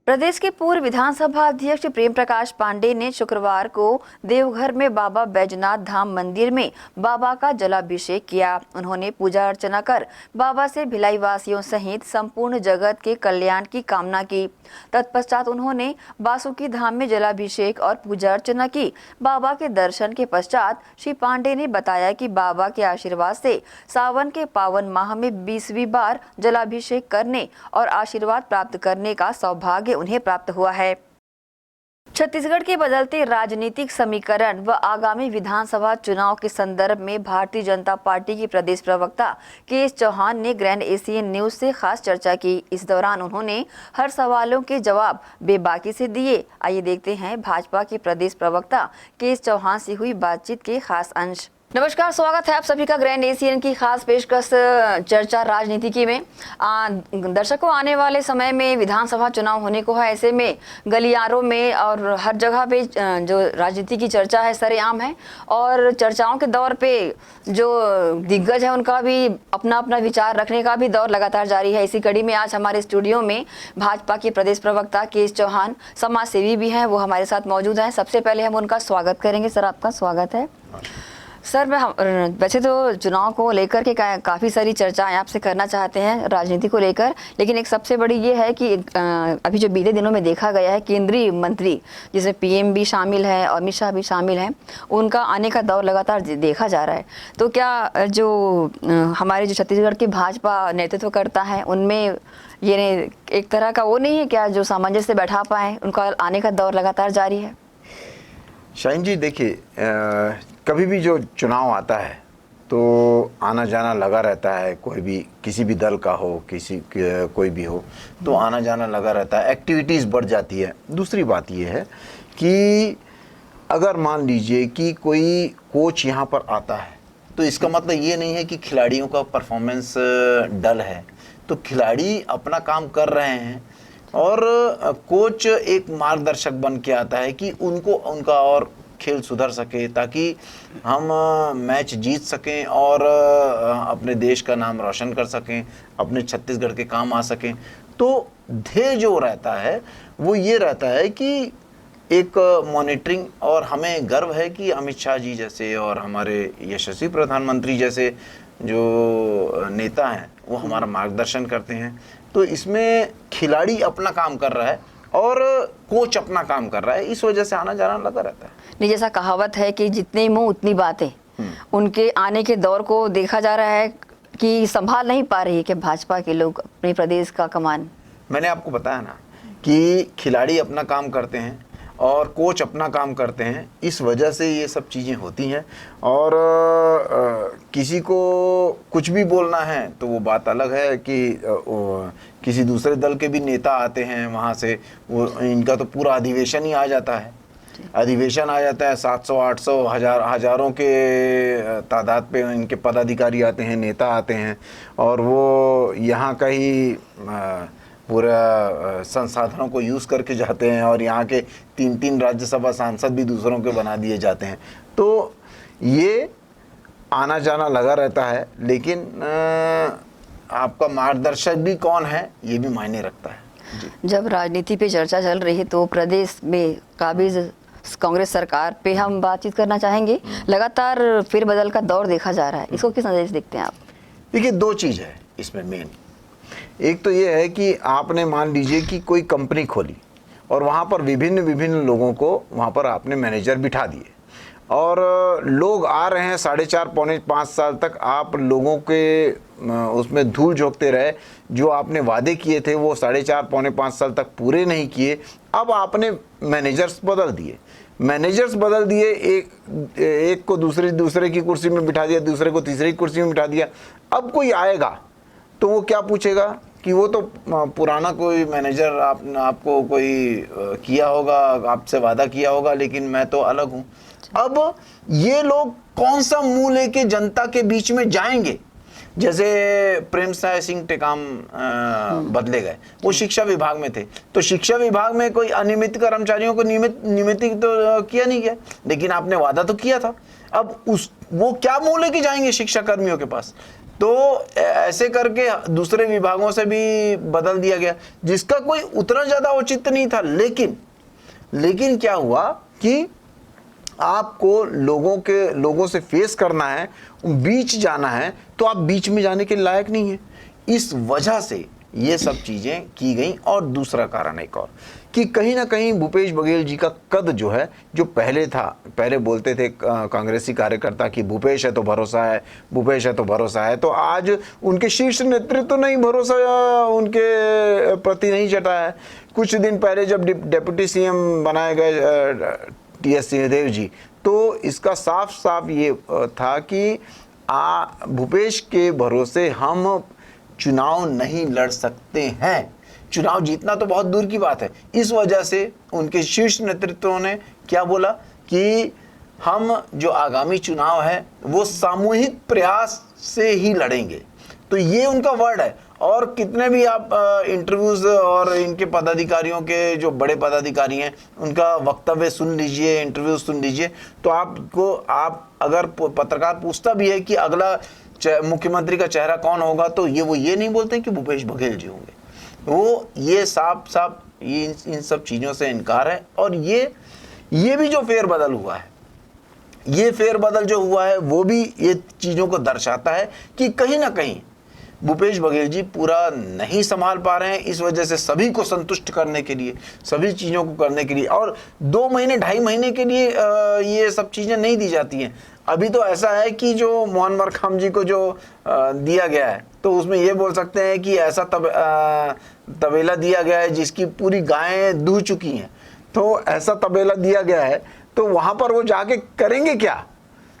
S1: प्रदेश के पूर्व विधानसभा अध्यक्ष प्रेम प्रकाश पांडे ने शुक्रवार को देवघर में बाबा बैजनाथ धाम मंदिर में बाबा का जलाभिषेक किया। उन्होंने पूजा अर्चना कर बाबा से भिलाई वासियों सहित संपूर्ण जगत के कल्याण की कामना की। तत्पश्चात उन्होंने बासुकी धाम में जलाभिषेक और पूजा अर्चना की। बाबा के दर्शन के पश्चात श्री पांडे ने बताया कि बाबा के आशीर्वाद से सावन के पावन माह में 20वीं बार जलाभिषेक करने और आशीर्वाद प्राप्त करने का सौभाग्य उन्हें प्राप्त हुआ है। छत्तीसगढ़ के बदलते राजनीतिक समीकरण व आगामी विधानसभा चुनाव के संदर्भ में भारतीय जनता पार्टी के प्रदेश प्रवक्ता के.एस. चौहान ने ग्रैंड एशियन न्यूज से खास चर्चा की। इस दौरान उन्होंने हर सवालों के जवाब बेबाकी से दिए। आइए देखते हैं भाजपा के प्रदेश प्रवक्ता के.एस. चौहान से हुई बातचीत के खास अंश। नमस्कार, स्वागत है आप सभी का ग्रैंड एशियन की खास पेशकश चर्चा राजनीति में। दर्शकों, आने वाले समय में विधानसभा चुनाव होने को है, ऐसे में गलियारों में और हर जगह पे जो राजनीति की चर्चा है सरेआम है और चर्चाओं के दौर पे जो दिग्गज है उनका भी अपना अपना विचार रखने का भी दौर लगातार जारी है। इसी कड़ी में आज हमारे स्टूडियो में भाजपा के प्रदेश प्रवक्ता के.एस. चौहान समाज सेवी भी हैं, वो हमारे साथ मौजूद हैं। सबसे पहले हम उनका स्वागत करेंगे। सर, आपका स्वागत है। सर, वैसे तो चुनाव को लेकर के काफ़ी सारी चर्चाएं आपसे करना चाहते हैं राजनीति को लेकर, लेकिन एक सबसे बड़ी ये है कि अभी जो बीते दिनों में देखा गया है केंद्रीय मंत्री जिसमें पीएम भी शामिल है और अमित शाह भी शामिल हैं, उनका आने का दौर लगातार देखा जा रहा है। तो क्या जो हमारे जो छत्तीसगढ़ के भाजपा नेतृत्व करता है उनमें ये एक तरह का वो नहीं है क्या जो सामंजस्य बैठा पाए, उनका आने का दौर लगातार जारी है?
S13: शाहीन जी, देखिए, कभी भी जो चुनाव आता है तो आना जाना लगा रहता है। कोई भी किसी भी दल का हो, कोई भी हो, तो आना जाना लगा रहता है, एक्टिविटीज़ बढ़ जाती है। दूसरी बात ये है कि अगर मान लीजिए कि कोई कोच यहाँ पर आता है तो इसका मतलब ये नहीं है कि खिलाड़ियों का परफॉर्मेंस डल है। तो खिलाड़ी अपना काम कर रहे हैं और कोच एक मार्गदर्शक बन के आता है कि उनका और खेल सुधर सके ताकि हम मैच जीत सकें और अपने देश का नाम रोशन कर सकें, अपने छत्तीसगढ़ के काम आ सकें। तो ध्येय जो रहता है वो ये रहता है कि एक मॉनिटरिंग, और हमें गर्व है कि अमित शाह जी जैसे और हमारे यशस्वी प्रधानमंत्री जैसे जो नेता हैं वो हमारा मार्गदर्शन करते हैं। तो इसमें खिलाड़ी अपना काम कर रहा है और कोच अपना काम कर रहा है, इस वजह से आना जाना लगा रहता है।
S1: नहीं, जैसा कहावत है कि जितने मुंह उतनी बातें, उनके आने के दौर को देखा जा रहा है कि संभाल नहीं पा रही है कि भाजपा के लोग अपने प्रदेश का कमान।
S13: मैंने आपको बताया ना कि खिलाड़ी अपना काम करते हैं और कोच अपना काम करते हैं, इस वजह से ये सब चीज़ें होती हैं। और किसी को कुछ भी बोलना है तो वो बात अलग है कि किसी दूसरे दल के भी नेता आते हैं वहाँ से, वो इनका तो पूरा अधिवेशन ही आ जाता है। अधिवेशन आ जाता है, 700 800 हजारों के तादाद पे इनके पदाधिकारी आते हैं, नेता आते हैं, और वो यहाँ का ही पूरा संसाधनों को यूज़ करके जाते हैं और यहाँ के 3-3 राज्यसभा सांसद भी दूसरों के बना दिए जाते हैं। तो ये आना जाना लगा रहता है, लेकिन आपका मार्गदर्शक भी कौन है ये भी मायने रखता है जी।
S1: जब राजनीति पे चर्चा चल रही है तो प्रदेश में काबिज कांग्रेस सरकार पे हम बातचीत करना चाहेंगे। लगातार फिर बदल का दौर देखा जा रहा है, इसको किस नज़र से देखते हैं आप?
S13: देखिए, दो चीज़ है इसमें मेन। एक तो ये है कि आपने मान लीजिए कि कोई कंपनी खोली और वहाँ पर विभिन्न लोगों को वहाँ पर आपने मैनेजर बिठा दिए और लोग आ रहे हैं 4.5 पौने 5 साल तक आप लोगों के उसमें धूल झोंकते रहे। जो आपने वादे किए थे वो 4.5 पौने 5 साल तक पूरे नहीं किए। अब आपने मैनेजर्स बदल दिए, एक को दूसरे की कुर्सी में बिठा दिया, दूसरे को तीसरी कुर्सी में बिठा दिया। अब कोई आएगा तो वो क्या पूछेगा कि वो तो पुराना कोई मैनेजर आपको कोई किया होगा, आपसे वादा किया होगा, लेकिन मैं तो अलग हूँ। अब ये लोग कौन सा मुंह लेके जनता के बीच में जाएंगे? जैसे प्रेमसाय सिंह टेकाम बदले गए, वो शिक्षा विभाग में थे, तो शिक्षा विभाग में कोई अनियमित कर्मचारियों को नियमित तो किया नहीं गया, लेकिन आपने वादा तो किया था। अब वो क्या मुंह लेके जाएंगे शिक्षा कर्मियों के पास? तो ऐसे करके दूसरे विभागों से भी बदल दिया गया, जिसका कोई उतना ज्यादा औचित्य नहीं था। लेकिन क्या हुआ कि आपको लोगों से फेस करना है, बीच जाना है, तो आप बीच में जाने के लायक नहीं है। इस वजह से ये सब चीजें की गई। और दूसरा कारण एक और कि कहीं ना कहीं भूपेश बघेल जी का कद जो है, जो पहले था, पहले बोलते थे कांग्रेसी कार्यकर्ता कि भूपेश है तो भरोसा है, भूपेश है तो भरोसा है, तो आज उनके शीर्ष नेतृत्व तो नहीं भरोसा उनके प्रति नहीं जता है। कुछ दिन पहले जब डिप्टी सीएम बनाए गए टीएस सिंहदेव जी, तो इसका साफ साफ ये था कि भूपेश के भरोसे हम चुनाव नहीं लड़ सकते हैं, चुनाव जीतना तो बहुत दूर की बात है। इस वजह से उनके शीर्ष नेतृत्व ने क्या बोला कि हम जो आगामी चुनाव है वो सामूहिक प्रयास से ही लड़ेंगे, तो ये उनका वर्ड है। और कितने भी आप इंटरव्यूज और इनके पदाधिकारियों के जो बड़े पदाधिकारी हैं उनका वक्तव्य सुन लीजिए, इंटरव्यू सुन लीजिए, तो आप अगर पत्रकार पूछता भी है कि अगला मुख्यमंत्री का चेहरा कौन होगा, तो वो ये नहीं बोलते कि भूपेश बघेल जी होंगे। वो ये साफ साफ ये इन सब चीज़ों से इनकार है। और ये भी जो फेरबदल हुआ है, ये फेरबदल जो हुआ है वो भी ये चीज़ों को दर्शाता है कि कहीं ना कहीं भूपेश बघेल जी पूरा नहीं संभाल पा रहे हैं। इस वजह से सभी को संतुष्ट करने के लिए, सभी चीज़ों को करने के लिए, और 2 महीने 2.5 महीने के लिए ये सब चीज़ें नहीं दी जाती हैं। अभी तो ऐसा है कि जो मोहन मरकाम जी को जो दिया गया है, तो उसमें ये बोल सकते हैं कि ऐसा तबेला दिया गया है जिसकी पूरी गायें दूह चुकी हैं। तो ऐसा तबेला दिया गया है, तो वहाँ पर वो जाके करेंगे क्या?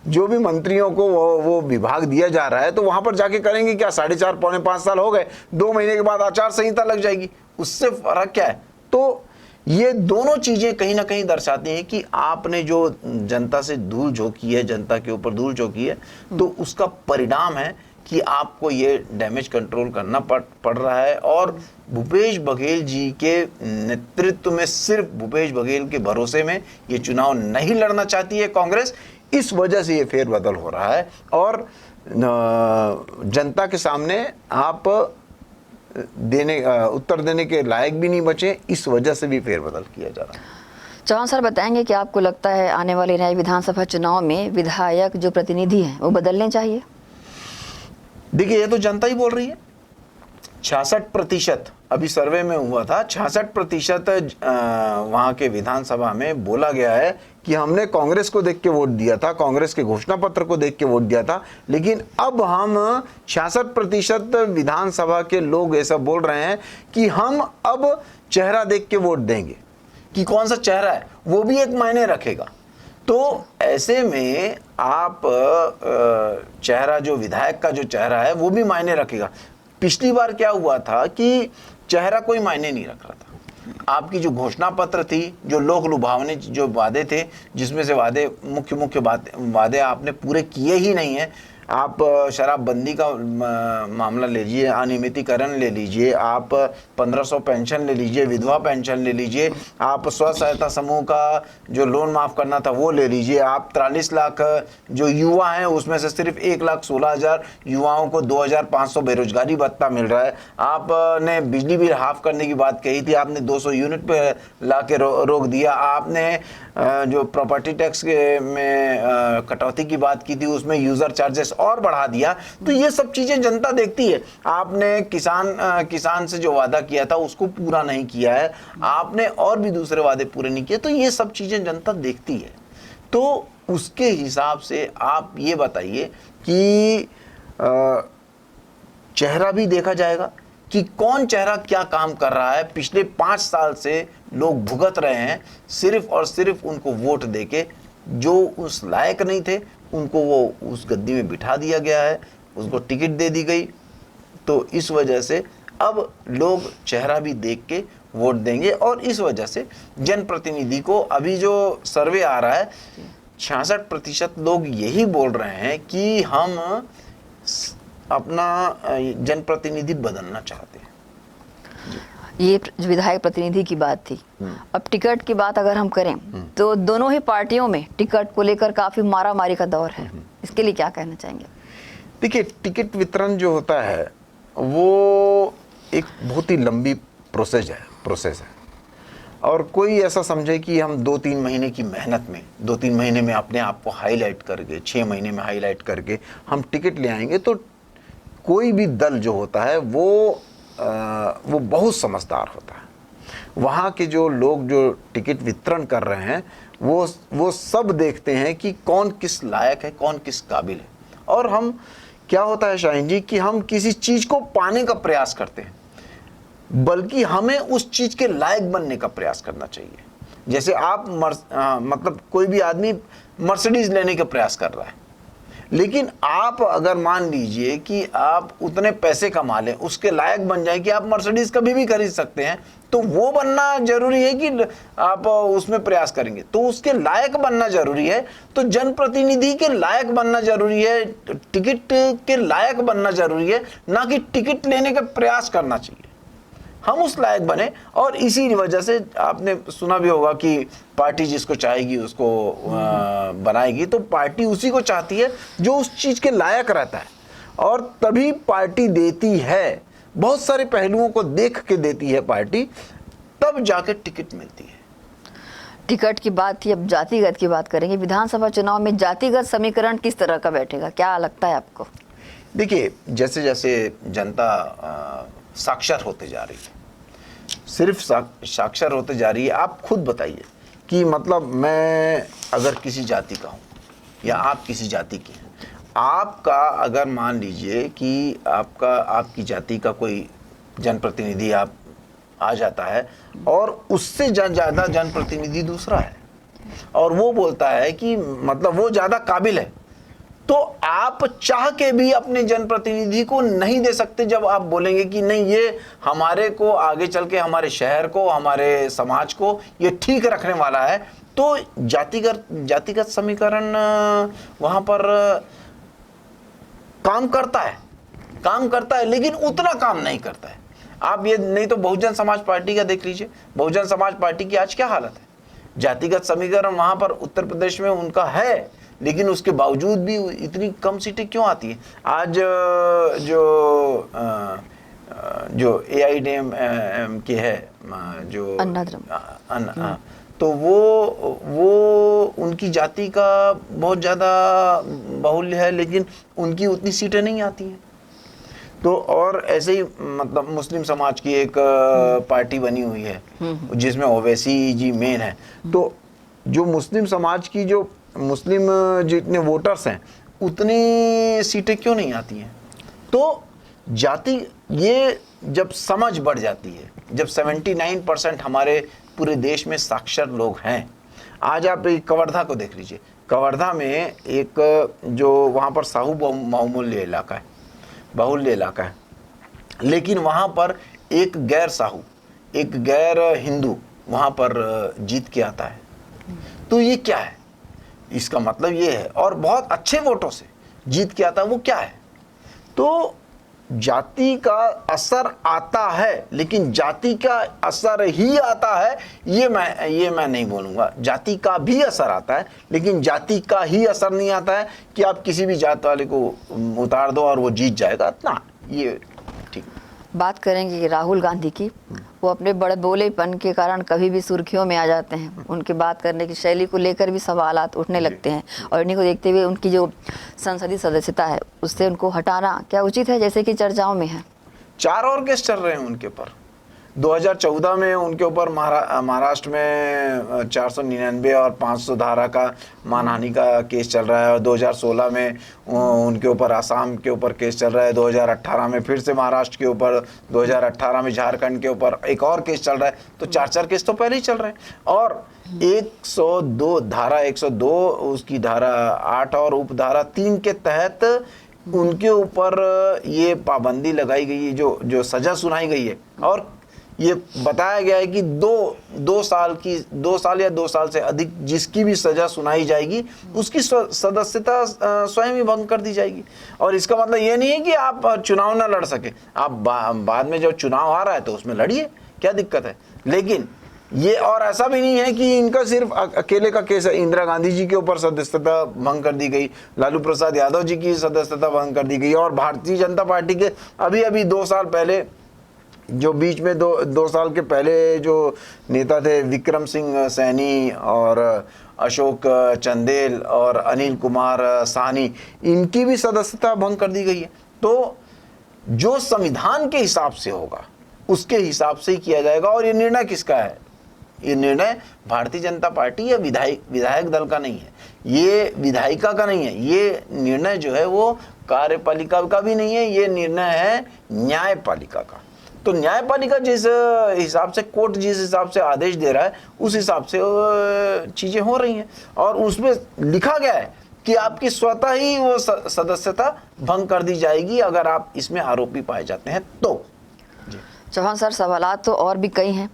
S13: जो भी मंत्रियों को वो विभाग दिया जा रहा है, तो वहाँ पर जाके करेंगे क्या? 4.5 पौने 5 साल हो गए, 2 महीने के बाद आचार संहिता लग जाएगी, उससे फर्क क्या है? तो ये दोनों चीज़ें कहीं ना कहीं दर्शाती हैं कि आपने जो जनता से धूल झोंकी है, जनता के ऊपर धूल झोंकी है, तो उसका परिणाम है कि आपको ये डैमेज कंट्रोल करना पड़ रहा है। और भूपेश बघेल जी के नेतृत्व में, सिर्फ भूपेश बघेल के भरोसे में ये चुनाव नहीं लड़ना चाहती है कांग्रेस। इस वजह से ये फेरबदल हो रहा है और जनता के सामने आप उत्तर देने के लायक भी नहीं बचे, इस वजह से भी फेरबदल किया जा रहा है।
S1: चौहान सर, बताएंगे कि आपको लगता है आने वाले नए विधानसभा चुनाव में विधायक जो प्रतिनिधि हैं वो बदलने चाहिए?
S13: देखिए, ये तो जनता ही बोल रही है। 66% अभी सर्वे में हुआ था, 66% वहाँ के विधानसभा में बोला गया है कि हमने कांग्रेस को देख के वोट दिया था, कांग्रेस के घोषणा पत्र को देख के वोट दिया था, लेकिन अब हम 66% विधानसभा के लोग ऐसा बोल रहे हैं कि हम अब चेहरा देख के वोट देंगे। कि कौन सा चेहरा है वो भी एक मायने रखेगा। तो ऐसे में आप चेहरा, जो विधायक का जो चेहरा है वो भी मायने रखेगा। पिछली बार क्या हुआ था कि चेहरा कोई मायने नहीं रख रहा था। आपकी जो घोषणा पत्र थी, जो लोक लुभावने जो वादे थे, जिसमें से मुख्य वादे आपने पूरे किए ही नहीं है। आप शराबबंदी का मामला ले लीजिए, अनियमितीकरण ले लीजिए, आप 1500 पेंशन ले लीजिए, विधवा पेंशन ले लीजिए, आप स्व सहायता समूह का जो लोन माफ़ करना था वो ले लीजिए, आप 43 लाख जो युवा हैं उसमें से सिर्फ 1,16,000 युवाओं को 2,500 बेरोजगारी भत्ता मिल रहा है। आपने बिजली बिल हाफ करने की बात कही थी, आपने 200 यूनिट पे ला के रोक दिया। आपने जो प्रॉपर्टी टैक्स में कटौती की बात की थी, उसमें यूज़र चार्जेस और बढ़ा दिया। तो ये सब चीज़ें जनता देखती है। आपने किसान से जो वादा किया था उसको पूरा नहीं किया है, आपने और भी दूसरे वादे पूरे नहीं किए। तो ये सब चीज़ें जनता देखती है। तो उसके हिसाब से आप ये बताइए कि चेहरा भी देखा जाएगा कि कौन चेहरा क्या काम कर रहा है। पिछले 5 साल से लोग भुगत रहे हैं, सिर्फ और सिर्फ उनको वोट देके। जो उस लायक नहीं थे उनको वो उस गद्दी में बिठा दिया गया है, उसको टिकट दे दी गई। तो इस वजह से अब लोग चेहरा भी देख के वोट देंगे। और इस वजह से जनप्रतिनिधि को, अभी जो सर्वे आ रहा है, 66% लोग यही बोल रहे हैं कि हम अपना जनप्रतिनिधि बदलना चाहते हैं।
S1: ये विधायक प्रतिनिधि की बात थी। अब टिकट की बात अगर हम करें तो दोनों ही पार्टियों में टिकट को लेकर काफी मारामारी का दौर है। इसके लिए क्या कहना चाहेंगे?
S13: देखिए, टिकट वितरण जो होता है वो एक बहुत ही लंबी प्रोसेस है। और कोई ऐसा समझे कि हम 2-3 महीने की मेहनत में, 2-3 महीने में अपने आप को हाईलाइट करके, 6 महीने में हाईलाइट करके हम टिकट ले आएंगे, तो कोई भी दल जो होता है वो बहुत समझदार होता है। वहाँ के जो लोग जो टिकट वितरण कर रहे हैं वो सब देखते हैं कि कौन किस लायक है, कौन किस काबिल है। और हम क्या होता है शाहीन जी कि हम किसी चीज़ को पाने का प्रयास करते हैं, बल्कि हमें उस चीज़ के लायक बनने का प्रयास करना चाहिए। जैसे आप मतलब कोई भी आदमी मर्सिडीज लेने का प्रयास कर रहा है, लेकिन आप अगर मान लीजिए कि आप उतने पैसे कमा लें, उसके लायक बन जाए कि आप मर्सिडीज कभी भी खरीद सकते हैं, तो वो बनना जरूरी है कि आप उसमें प्रयास करेंगे, तो उसके लायक बनना जरूरी है। तो जनप्रतिनिधि के लायक बनना जरूरी है, टिकट के लायक बनना जरूरी है, ना कि टिकट लेने का प्रयास करना चाहिए। हम उस लायक बने, और इसी वजह से आपने सुना भी होगा कि पार्टी जिसको चाहेगी उसको बनाएगी। तो पार्टी उसी को चाहती है जो उस चीज़ के लायक रहता है, और तभी पार्टी देती है, बहुत सारे पहलुओं को देख के देती है पार्टी, तब जाके टिकट मिलती है।
S1: टिकट की बात थी, अब जातिगत की बात करेंगे। विधानसभा चुनाव में जातिगत समीकरण किस तरह का बैठेगा, क्या लगता है आपको?
S13: देखिए, जैसे जैसे जनता साक्षर होते जा रही है, सिर्फ साक्षर होते जा रही है। आप खुद बताइए कि मतलब मैं अगर किसी जाति का हूँ या आप किसी जाति के हैं, आपका अगर मान लीजिए कि आपकी जाति का कोई जनप्रतिनिधि आप आ जाता है और उससे ज़्यादा जनप्रतिनिधि दूसरा है, और वो बोलता है कि मतलब वो ज़्यादा काबिल है, तो आप चाह के भी अपने जनप्रतिनिधि को नहीं दे सकते। जब आप बोलेंगे कि नहीं, ये हमारे को आगे चल के हमारे शहर को, हमारे समाज को ये ठीक रखने वाला है, तो जातिगत समीकरण वहाँ पर काम करता है, लेकिन उतना काम नहीं करता है। आप ये नहीं तो बहुजन समाज पार्टी का देख लीजिए, बहुजन समाज पार्टी की आज क्या हालत है। जातिगत समीकरण वहाँ पर उत्तर प्रदेश में उनका है, लेकिन उसके बावजूद भी इतनी कम सीटें क्यों आती हैं। आज जो AIADMK के है, जो तो वो उनकी जाति का बहुत ज़्यादा बाहुल्य है, लेकिन उनकी उतनी सीटें नहीं आती हैं। तो और ऐसे ही मतलब मुस्लिम समाज की एक पार्टी बनी हुई है जिसमें ओवैसी जी मेन है। तो जो मुस्लिम समाज की जो मुस्लिम जितने वोटर्स हैं, उतनी सीटें क्यों नहीं आती हैं। तो जाति, ये जब समझ बढ़ जाती है, जब 79% हमारे पूरे देश में साक्षर लोग हैं। आज आप कवर्धा को देख लीजिए, कवर्धा में एक जो वहाँ पर साहू बहुमूल्य इलाका है, लेकिन वहाँ पर एक गैर साहू, एक गैर हिंदू वहाँ पर जीत के आता है। तो ये क्या है? इसका मतलब ये है, और बहुत अच्छे वोटों से जीत के आता है, वो क्या है? तो जाति का असर आता है, लेकिन जाति का असर ही आता है ये मैं नहीं बोलूँगा। जाति का भी असर आता है, लेकिन जाति का ही असर नहीं आता है कि आप किसी भी जात वाले को उतार दो और वो जीत जाएगा ना, ये ठीक।
S1: बात करेंगे राहुल गांधी की। वो अपने बड़े बोलेपन के कारण कभी भी सुर्खियों में आ जाते हैं। उनकी बात करने की शैली को लेकर भी सवालात उठने लगते हैं, और इन्हीं को देखते हुए उनकी जो संसदीय सदस्यता है उससे उनको हटाना क्या उचित है, जैसे कि चर्चाओं में है?
S13: 4 और केस चल रहे हैं उनके ऊपर। 2014 में उनके ऊपर महाराष्ट्र में 499 और 500 धारा का मानहानि का केस चल रहा है, और 2016 में उनके ऊपर आसाम के ऊपर केस चल रहा है, 2018 में फिर से महाराष्ट्र के ऊपर, 2018 में झारखंड के ऊपर एक और केस चल रहा है। तो 4 केस तो पहले ही चल रहे हैं। और 102 उसकी धारा 8 और उपधारा 3 के तहत उनके ऊपर ये पाबंदी लगाई गई है, जो सजा सुनाई गई है। और ये बताया गया है कि 2 साल या 2 साल से अधिक जिसकी भी सजा सुनाई जाएगी उसकी सदस्यता स्वयं ही भंग कर दी जाएगी। और इसका मतलब ये नहीं है कि आप चुनाव ना लड़ सके, आप बाद में जब चुनाव आ रहा है तो उसमें लड़िए, क्या दिक्कत है। लेकिन ये और ऐसा भी नहीं है कि इनका सिर्फ अकेले का केस है। इंदिरा गांधी जी के ऊपर सदस्यता भंग कर दी गई, लालू प्रसाद यादव जी की सदस्यता भंग कर दी गई, और भारतीय जनता पार्टी के अभी 2 साल पहले, जो बीच में 2 साल के पहले जो नेता थे विक्रम सिंह सैनी और अशोक चंदेल और अनिल कुमार साहनी, इनकी भी सदस्यता भंग कर दी गई है। तो जो संविधान के हिसाब से होगा, उसके हिसाब से ही किया जाएगा। और ये निर्णय किसका है? ये निर्णय भारतीय जनता पार्टी या विधायक दल का नहीं है, ये विधायिका का नहीं है, ये निर्णय जो है वो कार्यपालिका का भी नहीं है, ये निर्णय है न्यायपालिका का। तो न्यायपालिका जिस हिसाब से, कोर्ट जिस हिसाब से आदेश दे रहा है उस हिसाब से चीजें हो रही हैं। और उसमें लिखा गया है कि आपकी स्वतः ही वो सदस्यता भंग कर दी जाएगी अगर आप इसमें आरोपी पाए जाते हैं तो।
S1: चौहान सर, सवालात तो और भी कई हैं,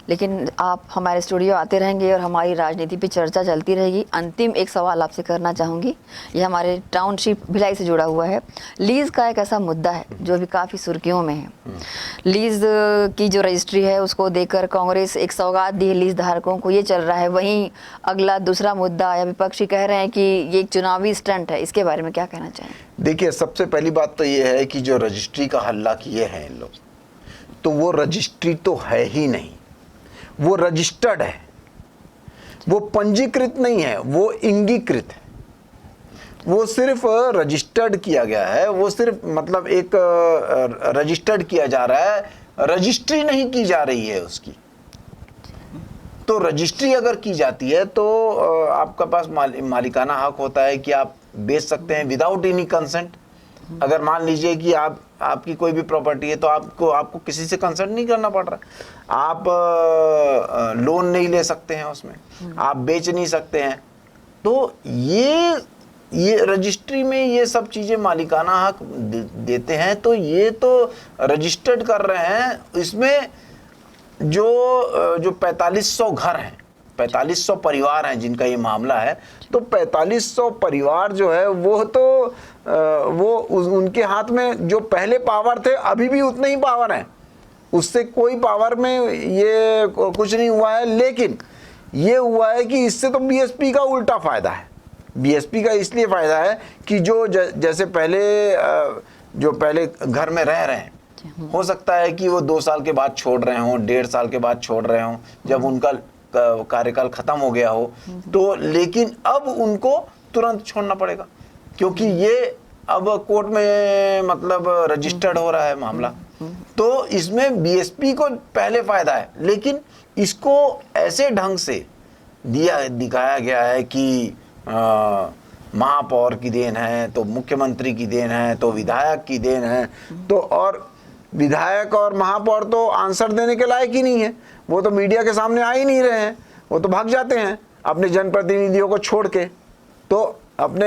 S1: लेकिन आप हमारे स्टूडियो आते रहेंगे और हमारी राजनीति पे चर्चा चलती रहेगी। अंतिम एक सवाल आपसे करना चाहूँगी, ये हमारे टाउनशिप भिलाई से जुड़ा हुआ है। लीज़ का एक ऐसा मुद्दा है जो अभी काफ़ी सुर्खियों में है। लीज़ की जो रजिस्ट्री है उसको देकर कांग्रेस एक सौगात दी है लीज़ धारकों को, ये चल रहा है। वहीं अगला दूसरा मुद्दा या विपक्षी कह रहे हैं कि ये एक चुनावी स्टंट है, इसके बारे में क्या कहना चाहें?
S13: देखिए, सबसे पहली बात तो ये है कि जो रजिस्ट्री का हल्ला किए हैं इन लोग, तो वो रजिस्ट्री तो है ही नहीं, वो रजिस्टर्ड है, वो पंजीकृत नहीं है, वो इंगीकृत है। वो सिर्फ रजिस्टर्ड किया गया है, वो सिर्फ मतलब एक रजिस्टर्ड किया जा रहा है, रजिस्ट्री नहीं की जा रही है उसकी। तो रजिस्ट्री अगर की जाती है तो आपका पास मालिकाना हक होता है कि आप बेच सकते हैं विदाउट एनी कंसेंट। अगर मान लीजिए कि आपकी कोई भी प्रॉपर्टी है तो आपको किसी से कंसल्ट नहीं करना पड़ रहा, आप लोन नहीं ले सकते हैं उसमें, आप बेच नहीं सकते हैं। तो ये रजिस्ट्री में ये सब चीजें मालिकाना हक देते हैं, तो ये तो रजिस्टर्ड कर रहे हैं। इसमें जो 4500 घर हैं, 4500 परिवार हैं जिनका ये मामला है, तो 4500 परिवार जो है वो उनके हाथ में जो पहले पावर थे अभी भी उतने ही पावर हैं, उससे कोई पावर में ये कुछ नहीं हुआ है। लेकिन ये हुआ है कि इससे तो बीएसपी का उल्टा फायदा है। बीएसपी का इसलिए फायदा है कि जो जैसे पहले घर में रह रहे हैं, हो सकता है कि वो 2 साल के बाद छोड़ रहे हों, 1.5 साल के बाद छोड़ रहे हों, जब उनका कार्यकाल खत्म हो गया हो, तो लेकिन अब उनको तुरंत छोड़ना पड़ेगा क्योंकि ये अब कोर्ट में मतलब रजिस्टर्ड हो रहा है मामला। तो इसमें बीएसपी को पहले फायदा है, लेकिन इसको ऐसे ढंग से दिखाया गया है कि महापौर की देन है, तो मुख्यमंत्री की देन है, तो विधायक की देन है, तो और विधायक और महापौर तो आंसर देने के लायक ही नहीं है, वो तो मीडिया के सामने आ ही नहीं रहे हैं, वो तो भाग जाते हैं अपने जनप्रतिनिधियों को छोड़ के, तो अपने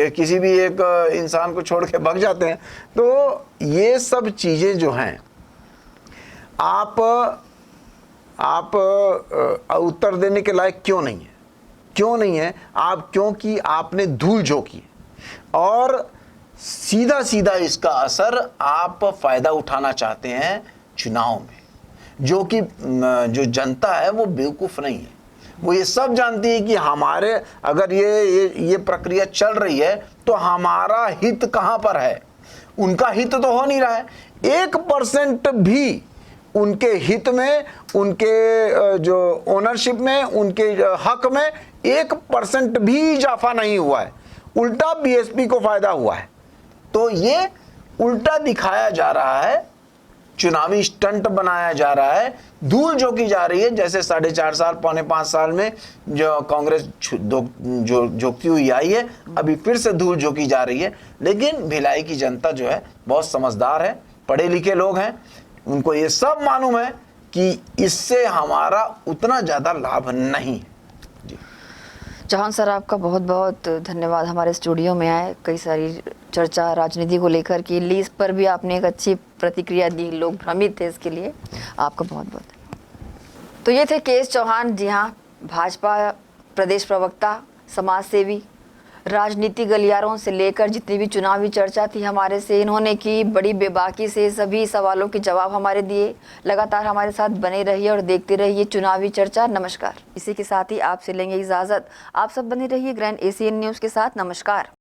S13: किसी भी एक इंसान को छोड़ के भाग जाते हैं। तो ये सब चीजें जो हैं आप उत्तर देने के लायक क्यों नहीं है आप, क्योंकि आपने धूल झोंकी और सीधा सीधा इसका असर आप फायदा उठाना चाहते हैं चुनाव में, जो कि जो जनता है वो बेवकूफ नहीं है, वो ये सब जानती है कि हमारे अगर ये प्रक्रिया चल रही है तो हमारा हित कहां पर है। उनका हित तो हो नहीं रहा है, 1% भी उनके हित में, उनके जो ओनरशिप में, उनके हक में 1% भी इजाफा नहीं हुआ है, उल्टा बीएसपी को फायदा हुआ है। तो ये उल्टा दिखाया जा रहा है, चुनावी स्टंट बनाया जा रहा है, धूल झोंकी जा रही है। जैसे 4.5 साल, 4.25 साल में जो कांग्रेस झोंकती हुई आई है, अभी फिर से धूल झोंकी जा रही है। लेकिन भिलाई की जनता जो है बहुत समझदार है, पढ़े लिखे लोग हैं, उनको ये सब मालूम है कि इससे हमारा उतना ज्यादा लाभ नहीं है।
S1: चौहान सर, आपका बहुत बहुत धन्यवाद, हमारे स्टूडियो में आए, कई सारी चर्चा राजनीति को लेकर की, लीज पर भी आपने एक अच्छी प्रतिक्रिया दी, लोग भ्रमित थे, इसके लिए आपका बहुत बहुत धन्यवाद। तो ये थे के एस चौहान, जी हाँ, भाजपा प्रदेश प्रवक्ता, समाज सेवी, राजनीति गलियारों से लेकर जितनी भी चुनावी चर्चा थी हमारे से इन्होंने की, बड़ी बेबाकी से सभी सवालों के जवाब हमारे दिए। लगातार हमारे साथ बने रहिए और देखते रहिए चुनावी चर्चा। नमस्कार। इसी के साथ ही आपसे लेंगे इजाज़त, आप सब बने रहिए ग्रैंड एशियन न्यूज़ के साथ। नमस्कार।